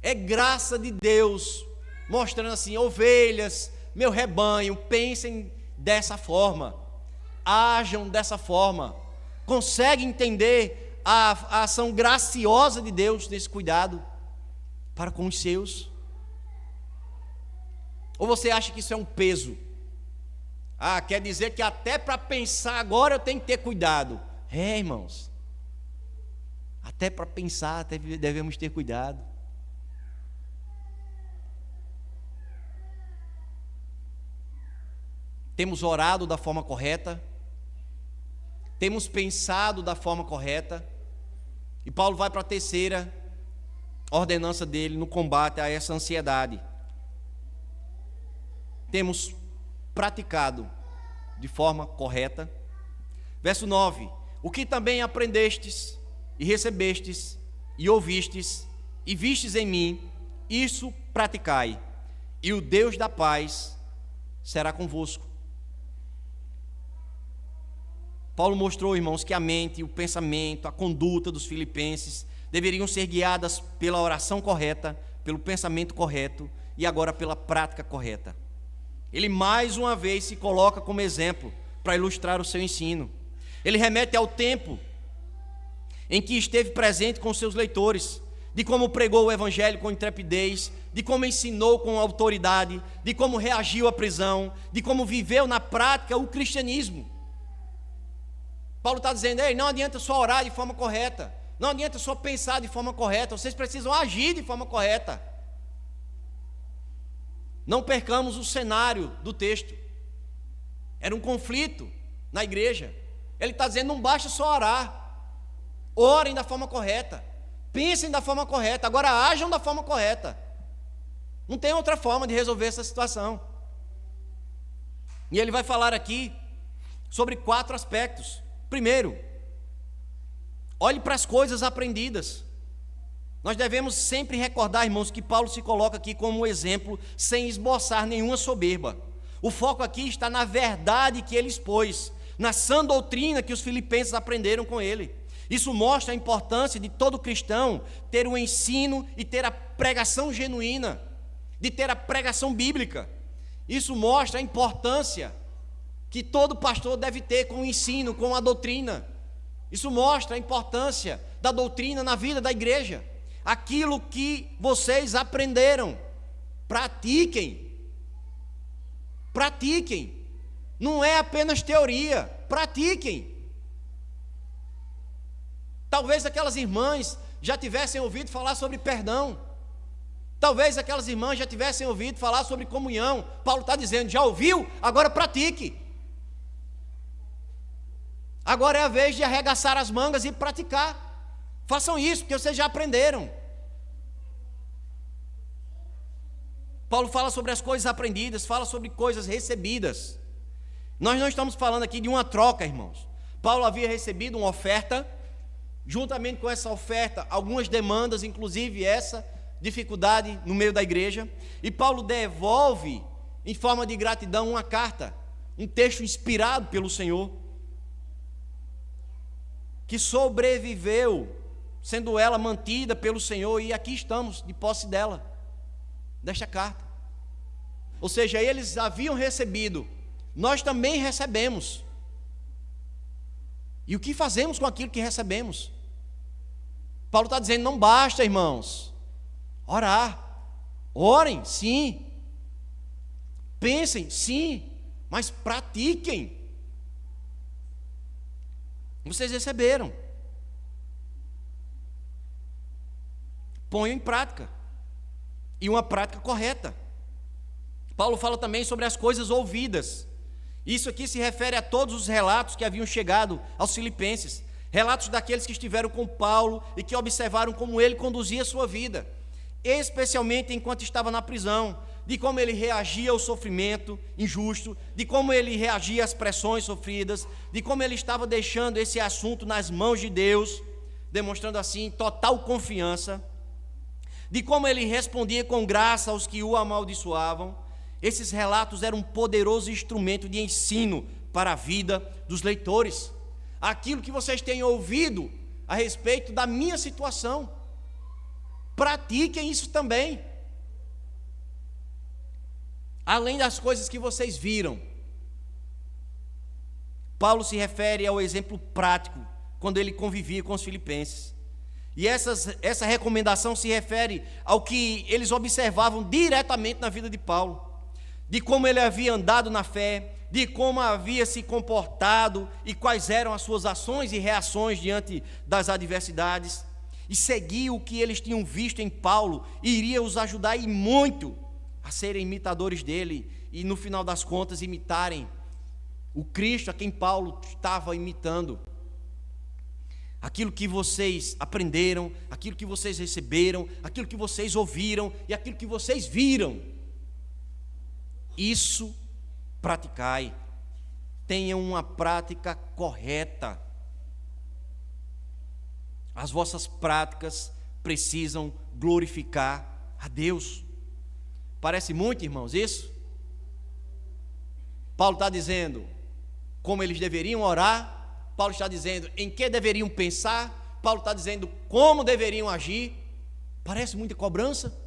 Speaker 1: É graça de Deus mostrando assim: ovelhas, meu rebanho, pensem dessa forma, ajam dessa forma. Consegue entender a ação graciosa de Deus nesse cuidado para com os seus? Ou você acha que isso é um peso? Ah, quer dizer que até para pensar agora eu tenho que ter cuidado. É, irmãos, até para pensar devemos ter cuidado. Temos orado da forma correta? temos pensado da forma correta, e Paulo vai para a terceira ordenança dele no combate a essa ansiedade. Temos praticado de forma correta. Verso 9: o que também aprendestes e recebestes e ouvistes e vistes em mim, isso praticai, e o Deus da paz será convosco. Paulo mostrou, irmãos, que a mente, o pensamento, a conduta dos filipenses deveriam ser guiadas pela oração correta, pelo pensamento correto e agora pela prática correta. Ele mais uma vez se coloca como exemplo para ilustrar o seu ensino. Ele remete ao tempo em que esteve presente com seus leitores, de como pregou o evangelho com intrepidez, de como ensinou com autoridade, de como reagiu à prisão, de como viveu na prática o cristianismo. Paulo está dizendo: ei, não adianta só orar de forma correta, não adianta só pensar de forma correta, vocês precisam agir de forma correta. Não percamos o cenário do texto. Era um conflito na igreja. Ele está dizendo: não basta só orar, orem da forma correta, pensem da forma correta, agora ajam da forma correta. Não tem outra forma de resolver essa situação. E ele vai falar aqui sobre 4 aspectos. Primeiro, olhe para as coisas aprendidas. Nós devemos sempre recordar, irmãos, que Paulo se coloca aqui como um exemplo, sem esboçar nenhuma soberba. O foco aqui está na verdade que ele expôs, na sã doutrina que os filipenses aprenderam com ele. Isso mostra a importância de todo cristão ter o ensino e ter a pregação genuína, de ter a pregação bíblica. Isso mostra a importância que todo pastor deve ter com o ensino, com a doutrina. Isso mostra a importância da doutrina na vida da igreja. Aquilo que vocês aprenderam, pratiquem. Pratiquem. Não é apenas teoria, pratiquem. Talvez aquelas irmãs já tivessem ouvido falar sobre perdão. Talvez aquelas irmãs já tivessem ouvido falar sobre comunhão. Paulo está dizendo: já ouviu? Agora pratique. Agora é a vez de arregaçar as mangas e praticar. Façam isso, porque vocês já aprenderam. Paulo fala sobre as coisas aprendidas, fala sobre coisas recebidas. Nós não estamos falando aqui de uma troca, irmãos. Paulo havia recebido uma oferta, juntamente com essa oferta, algumas demandas, inclusive essa dificuldade no meio da igreja. E Paulo devolve, em forma de gratidão, uma carta, um texto inspirado pelo Senhor, que sobreviveu, sendo ela mantida pelo Senhor, e aqui estamos, de posse dela, desta carta. Ou seja, eles haviam recebido, nós também recebemos. E o que fazemos com aquilo que recebemos? Paulo está dizendo: não basta, irmãos, orar. Orem, sim. Pensem, sim, mas pratiquem. Vocês receberam. Ponham em prática. E uma prática correta. Paulo fala também sobre as coisas ouvidas. Isso aqui se refere a todos os relatos que haviam chegado aos filipenses. Relatos daqueles que estiveram com Paulo e que observaram como ele conduzia a sua vida, especialmente enquanto estava na prisão, de como ele reagia ao sofrimento injusto, de como ele reagia às pressões sofridas, de como ele estava deixando esse assunto nas mãos de Deus, demonstrando assim total confiança, de como ele respondia com graça aos que o amaldiçoavam. Esses relatos eram um poderoso instrumento de ensino para a vida dos leitores. Aquilo que vocês têm ouvido a respeito da minha situação, pratiquem isso também. Além das coisas que vocês viram. Paulo se refere ao exemplo prático, quando ele convivia com os filipenses. E essa recomendação se refere ao que eles observavam diretamente na vida de Paulo, de como ele havia andado na fé, de como havia se comportado e quais eram as suas ações e reações diante das adversidades. E seguir o que eles tinham visto em Paulo iria os ajudar e muito a serem imitadores dele e, no final das contas, imitarem o Cristo a quem Paulo estava imitando. Aquilo que vocês aprenderam, aquilo que vocês receberam, aquilo que vocês ouviram e aquilo que vocês viram, isso praticai. Tenham uma prática correta. As vossas práticas precisam glorificar a Deus. Parece muito, irmãos, isso? Paulo está dizendo como eles deveriam orar. Paulo está dizendo em que deveriam pensar. Paulo está dizendo como deveriam agir. Parece muita cobrança.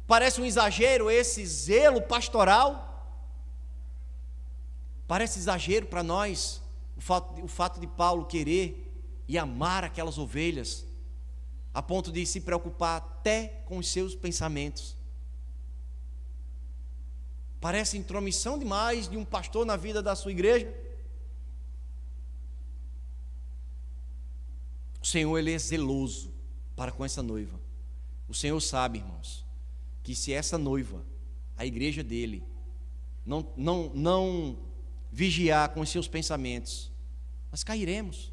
Speaker 1: Parece um exagero esse zelo pastoral. Parece exagero para nós o fato de Paulo querer e amar aquelas ovelhas, a ponto de se preocupar até com os seus pensamentos. Parece intromissão demais de um pastor na vida da sua igreja. O Senhor, Ele é zeloso para com essa noiva. O Senhor sabe, irmãos, que se essa noiva, a igreja dele, não vigiar com os seus pensamentos, nós cairemos.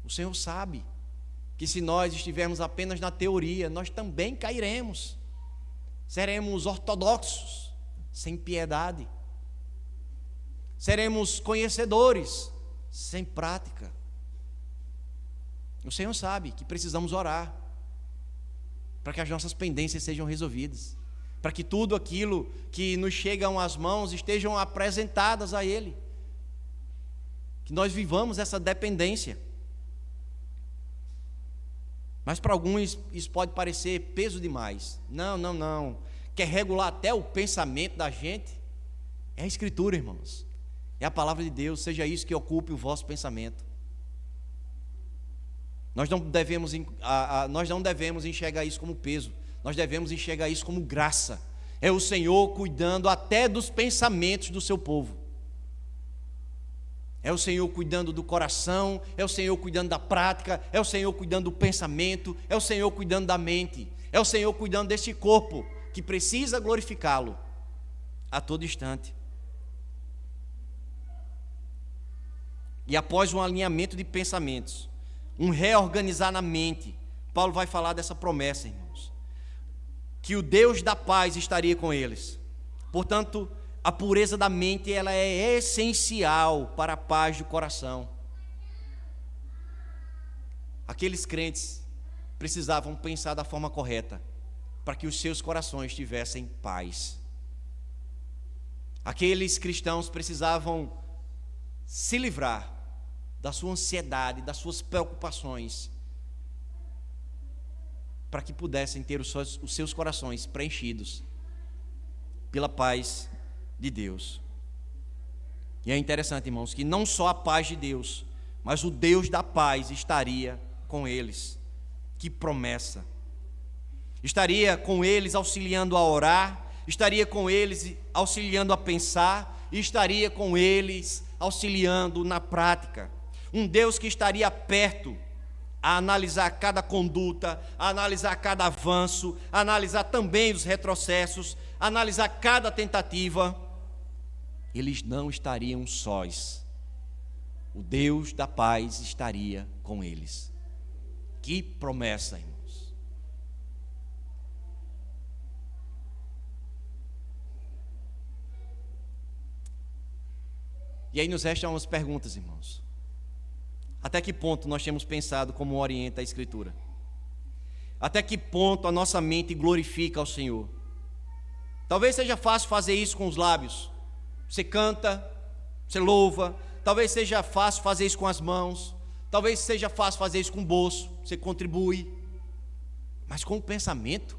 Speaker 1: O Senhor sabe que se nós estivermos apenas na teoria, nós também cairemos. Seremos ortodoxos, sem piedade. Seremos conhecedores, sem prática. O Senhor sabe que precisamos orar para que as nossas pendências sejam resolvidas, para que tudo aquilo que nos chegam às mãos estejam apresentadas a Ele, que nós vivamos essa dependência. Mas para alguns isso pode parecer peso demais. Não. Quer regular até o pensamento da gente? É a Escritura, irmãos. É a palavra de Deus. Seja isso que ocupe o vosso pensamento. Nós não devemos enxergar isso como peso. Nós devemos enxergar isso como graça. É o Senhor cuidando até dos pensamentos do seu povo. É o Senhor cuidando do coração, é o Senhor cuidando da prática, é o Senhor cuidando do pensamento, é o Senhor cuidando da mente, é o Senhor cuidando deste corpo que precisa glorificá-lo a todo instante. E após um alinhamento de pensamentos, um reorganizar na mente, Paulo vai falar dessa promessa, irmãos, que o Deus da paz estaria com eles. Portanto, a pureza da mente, ela é essencial para a paz do coração. Aqueles crentes precisavam pensar da forma correta, para que os seus corações tivessem paz. Aqueles cristãos precisavam se livrar da sua ansiedade, das suas preocupações, para que pudessem ter os seus corações preenchidos pela paz de Deus. E é interessante, irmãos, que não só a paz de Deus, mas o Deus da paz estaria com eles. Que promessa! Estaria com eles auxiliando a orar, estaria com eles auxiliando a pensar, e estaria com eles auxiliando na prática. Um Deus que estaria perto a analisar cada conduta, a analisar cada avanço, a analisar também os retrocessos, a analisar cada tentativa. Eles não estariam sós. O Deus da paz estaria com eles. Que promessa, irmãos. E aí nos restam umas perguntas, irmãos. Até que ponto nós temos pensado como orienta a Escritura? Até que ponto a nossa mente glorifica ao Senhor? Talvez seja fácil fazer isso com os lábios. Você canta, você louva. Talvez seja fácil fazer isso com as mãos. Talvez seja fácil fazer isso com o bolso. Você contribui. Mas com o pensamento?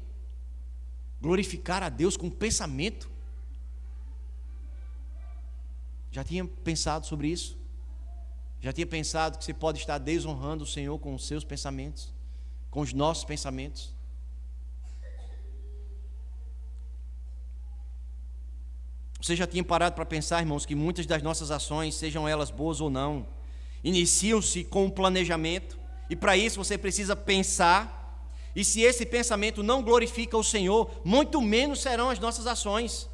Speaker 1: Glorificar a Deus com o pensamento? Já tinha pensado sobre isso? Já tinha pensado que você pode estar desonrando o Senhor com os seus pensamentos? Com os nossos pensamentos? Você já tinha parado para pensar, irmãos, que muitas das nossas ações, sejam elas boas ou não, iniciam-se com um planejamento, e para isso você precisa pensar, e se esse pensamento não glorifica o Senhor, muito menos serão as nossas ações.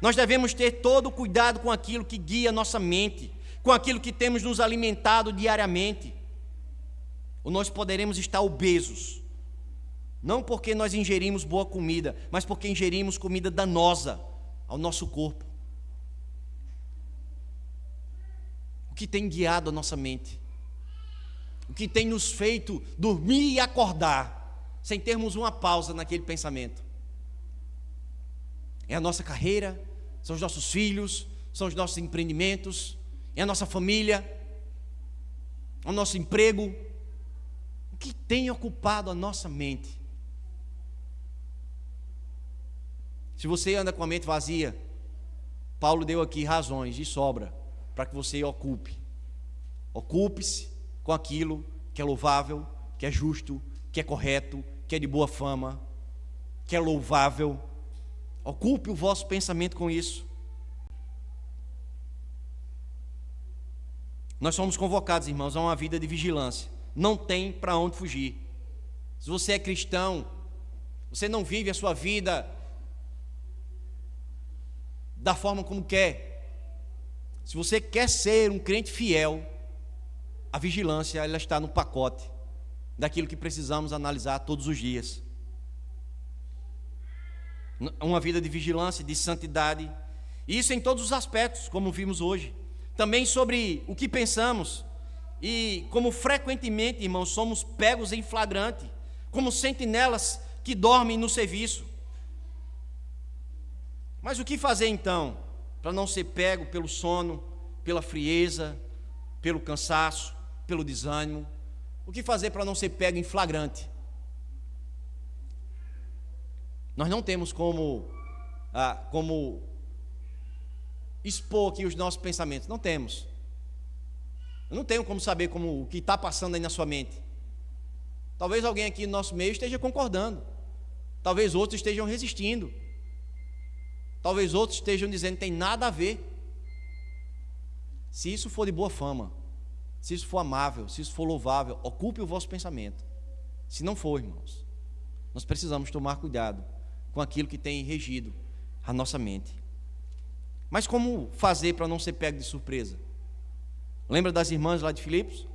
Speaker 1: Nós devemos ter todo o cuidado com aquilo que guia nossa mente, com aquilo que temos nos alimentado diariamente. Ou nós poderemos estar obesos, não porque nós ingerimos boa comida, mas porque ingerimos comida danosa ao nosso corpo. O que tem guiado a nossa mente? O que tem nos feito dormir e acordar, sem termos uma pausa naquele pensamento? É a nossa carreira, são os nossos filhos, são os nossos empreendimentos, é a nossa família, é o nosso emprego. O que tem ocupado a nossa mente? Se você anda com a mente vazia, Paulo deu aqui razões de sobra para que você ocupe. Ocupe-se com aquilo que é louvável, que é justo, que é correto, que é de boa fama, que é louvável. Ocupe o vosso pensamento com isso. Nós somos convocados, irmãos, a uma vida de vigilância. Não tem para onde fugir. Se você é cristão, você não vive a sua vida da forma como quer. Se você quer ser um crente fiel, a vigilância ela está no pacote daquilo que precisamos analisar todos os dias. Uma vida de vigilância, de santidade, e isso em todos os aspectos, como vimos hoje. Também sobre o que pensamos e como frequentemente, irmãos, somos pegos em flagrante, como sentinelas que dormem no serviço. Mas o que fazer então para não ser pego pelo sono, pela frieza, pelo cansaço, pelo desânimo? O que fazer para não ser pego em flagrante? Nós não temos como expor aqui os nossos pensamentos, não temos. Eu não tenho como saber o que está passando aí na sua mente. Talvez alguém aqui no nosso meio esteja concordando, talvez outros estejam resistindo, talvez outros estejam dizendo que tem nada a ver. Se isso for de boa fama, se isso for amável, se isso for louvável, ocupe o vosso pensamento. Se não for, irmãos, nós precisamos tomar cuidado com aquilo que tem regido a nossa mente. Mas como fazer para não ser pego de surpresa? Lembra das irmãs lá de Filipos?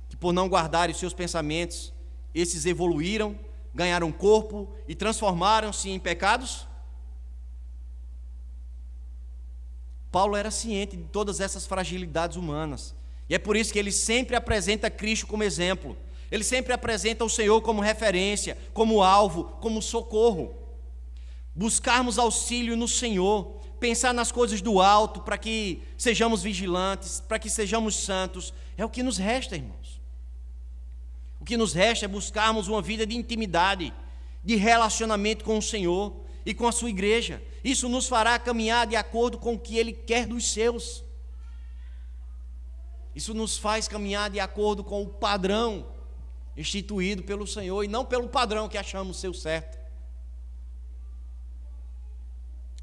Speaker 1: Que por não guardarem os seus pensamentos, esses evoluíram, ganharam corpo e transformaram-se em pecados? Paulo era ciente de todas essas fragilidades humanas, e é por isso que ele sempre apresenta Cristo como exemplo. Ele sempre apresenta o Senhor como referência, como alvo, como socorro. Buscarmos auxílio no Senhor, pensar nas coisas do alto para que sejamos vigilantes, para que sejamos santos, é o que nos resta, irmãos. O que nos resta é buscarmos uma vida de intimidade, de relacionamento com o Senhor e com a sua igreja. Isso nos fará caminhar de acordo com o que Ele quer dos seus. Isso nos faz caminhar de acordo com o padrão instituído pelo Senhor e não pelo padrão que achamos ser o certo.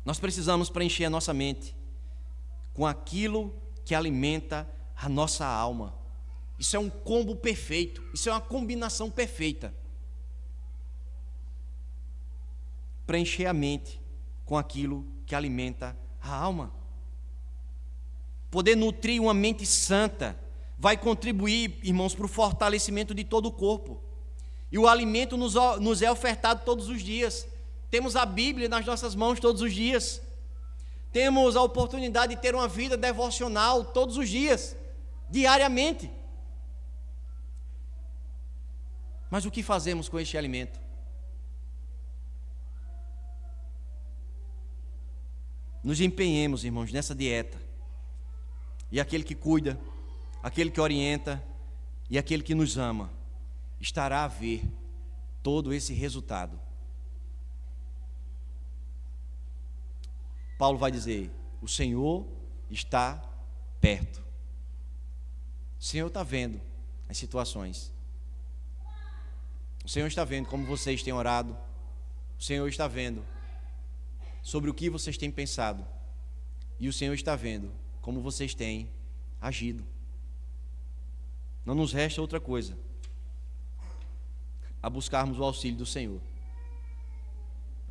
Speaker 1: Nós precisamos preencher a nossa mente com aquilo que alimenta a nossa alma. Isso é um combo perfeito, isso é uma combinação perfeita. Preencher a mente com aquilo que alimenta a alma. Poder nutrir uma mente santa vai contribuir, irmãos, para o fortalecimento de todo o corpo. E o alimento nos é ofertado todos os dias. Temos a Bíblia nas nossas mãos todos os dias. Temos a oportunidade de ter uma vida devocional todos os dias, diariamente. Mas o que fazemos com este alimento? Nos empenhemos, irmãos, nessa dieta. E aquele que cuida, aquele que orienta e aquele que nos ama estará a ver todo esse resultado. Paulo vai dizer: o Senhor está perto. O Senhor está vendo as situações. O Senhor está vendo como vocês têm orado. O Senhor está vendo sobre o que vocês têm pensado. E o Senhor está vendo como vocês têm agido. Não nos resta outra coisa a buscarmos o auxílio do Senhor.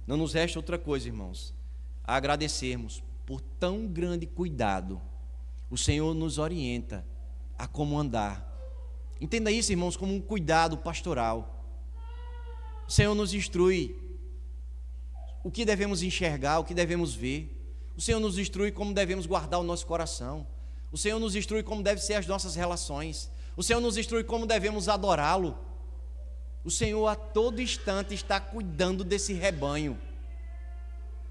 Speaker 1: Não nos resta outra coisa, irmãos, a agradecermos por tão grande cuidado. O Senhor nos orienta a como andar. Entenda isso, irmãos, como um cuidado pastoral. O Senhor nos instrui o que devemos enxergar, o que devemos ver. O Senhor nos instrui como devemos guardar o nosso coração. O Senhor nos instrui como devem ser as nossas relações. O Senhor nos instrui como devemos adorá-lo. O Senhor a todo instante está cuidando desse rebanho,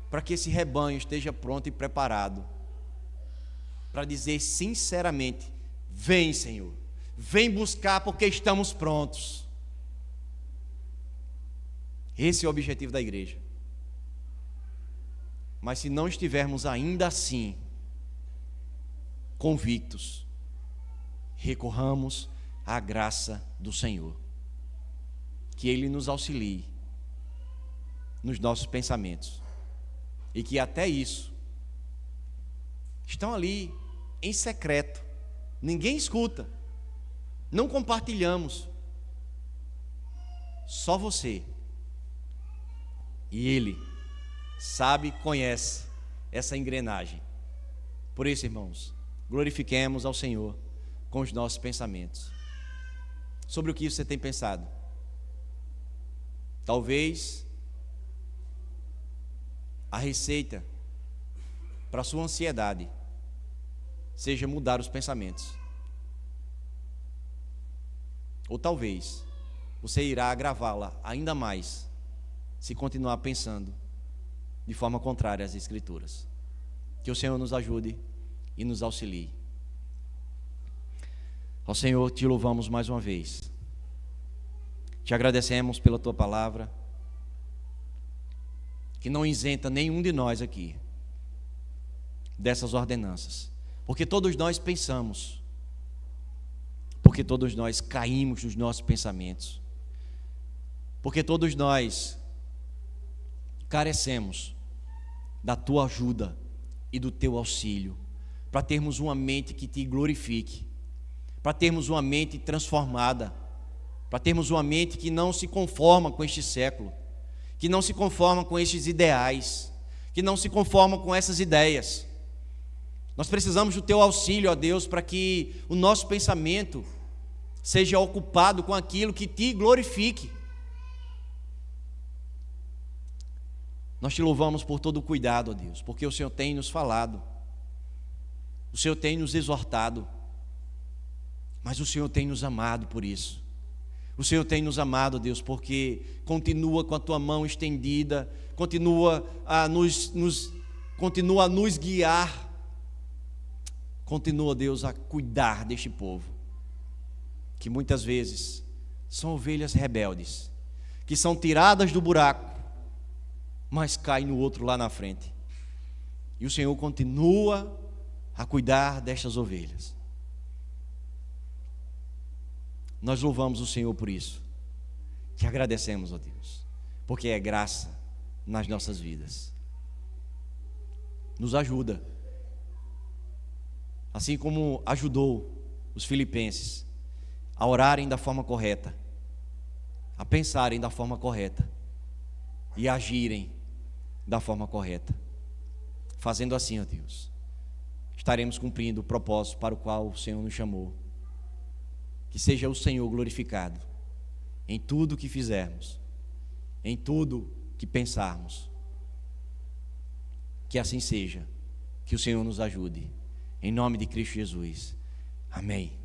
Speaker 1: para que esse rebanho esteja pronto e preparado para dizer sinceramente: vem, Senhor, vem buscar, porque estamos prontos. Esse é o objetivo da igreja. Mas se não estivermos ainda assim convictos, recorramos à graça do Senhor, que Ele nos auxilie nos nossos pensamentos, e que até isso estão ali em secreto, ninguém escuta, não compartilhamos, só você e Ele sabe, conhece essa engrenagem. Por isso, irmãos, glorifiquemos ao Senhor com os nossos pensamentos. Sobre o que você tem pensado? Talvez a receita para a sua ansiedade seja mudar os pensamentos. Ou talvez você irá agravá-la ainda mais se continuar pensando de forma contrária às Escrituras. Que o Senhor nos ajude e nos auxilie. Ó Senhor, te louvamos mais uma vez. Te agradecemos pela tua palavra, que não isenta nenhum de nós aqui dessas ordenanças, porque todos nós pensamos, porque todos nós caímos nos nossos pensamentos, porque todos nós carecemos da tua ajuda e do teu auxílio, para termos uma mente que te glorifique, para termos uma mente transformada, para termos uma mente que não se conforma com este século, que não se conforma com estes ideais, que não se conforma com essas ideias. Nós precisamos do teu auxílio, ó Deus, para que o nosso pensamento seja ocupado com aquilo que te glorifique. Nós te louvamos por todo o cuidado, ó Deus, porque o Senhor tem nos falado, o Senhor tem nos exortado, mas o Senhor tem nos amado por isso. O Senhor tem nos amado, Deus, porque continua com a tua mão estendida, continua a nos guiar, continua, Deus, a cuidar deste povo, que muitas vezes são ovelhas rebeldes, que são tiradas do buraco, mas caem no outro lá na frente. E o Senhor continua a cuidar destas ovelhas. Nós louvamos o Senhor por isso. Te agradecemos, ó Deus, porque é graça nas nossas vidas. Nos ajuda, assim como ajudou os filipenses a orarem da forma correta, a pensarem da forma correta e a agirem da forma correta. Fazendo assim, ó Deus, estaremos cumprindo o propósito para o qual o Senhor nos chamou. Que seja o Senhor glorificado em tudo que fizermos, em tudo que pensarmos. Que assim seja, que o Senhor nos ajude. Em nome de Cristo Jesus. Amém.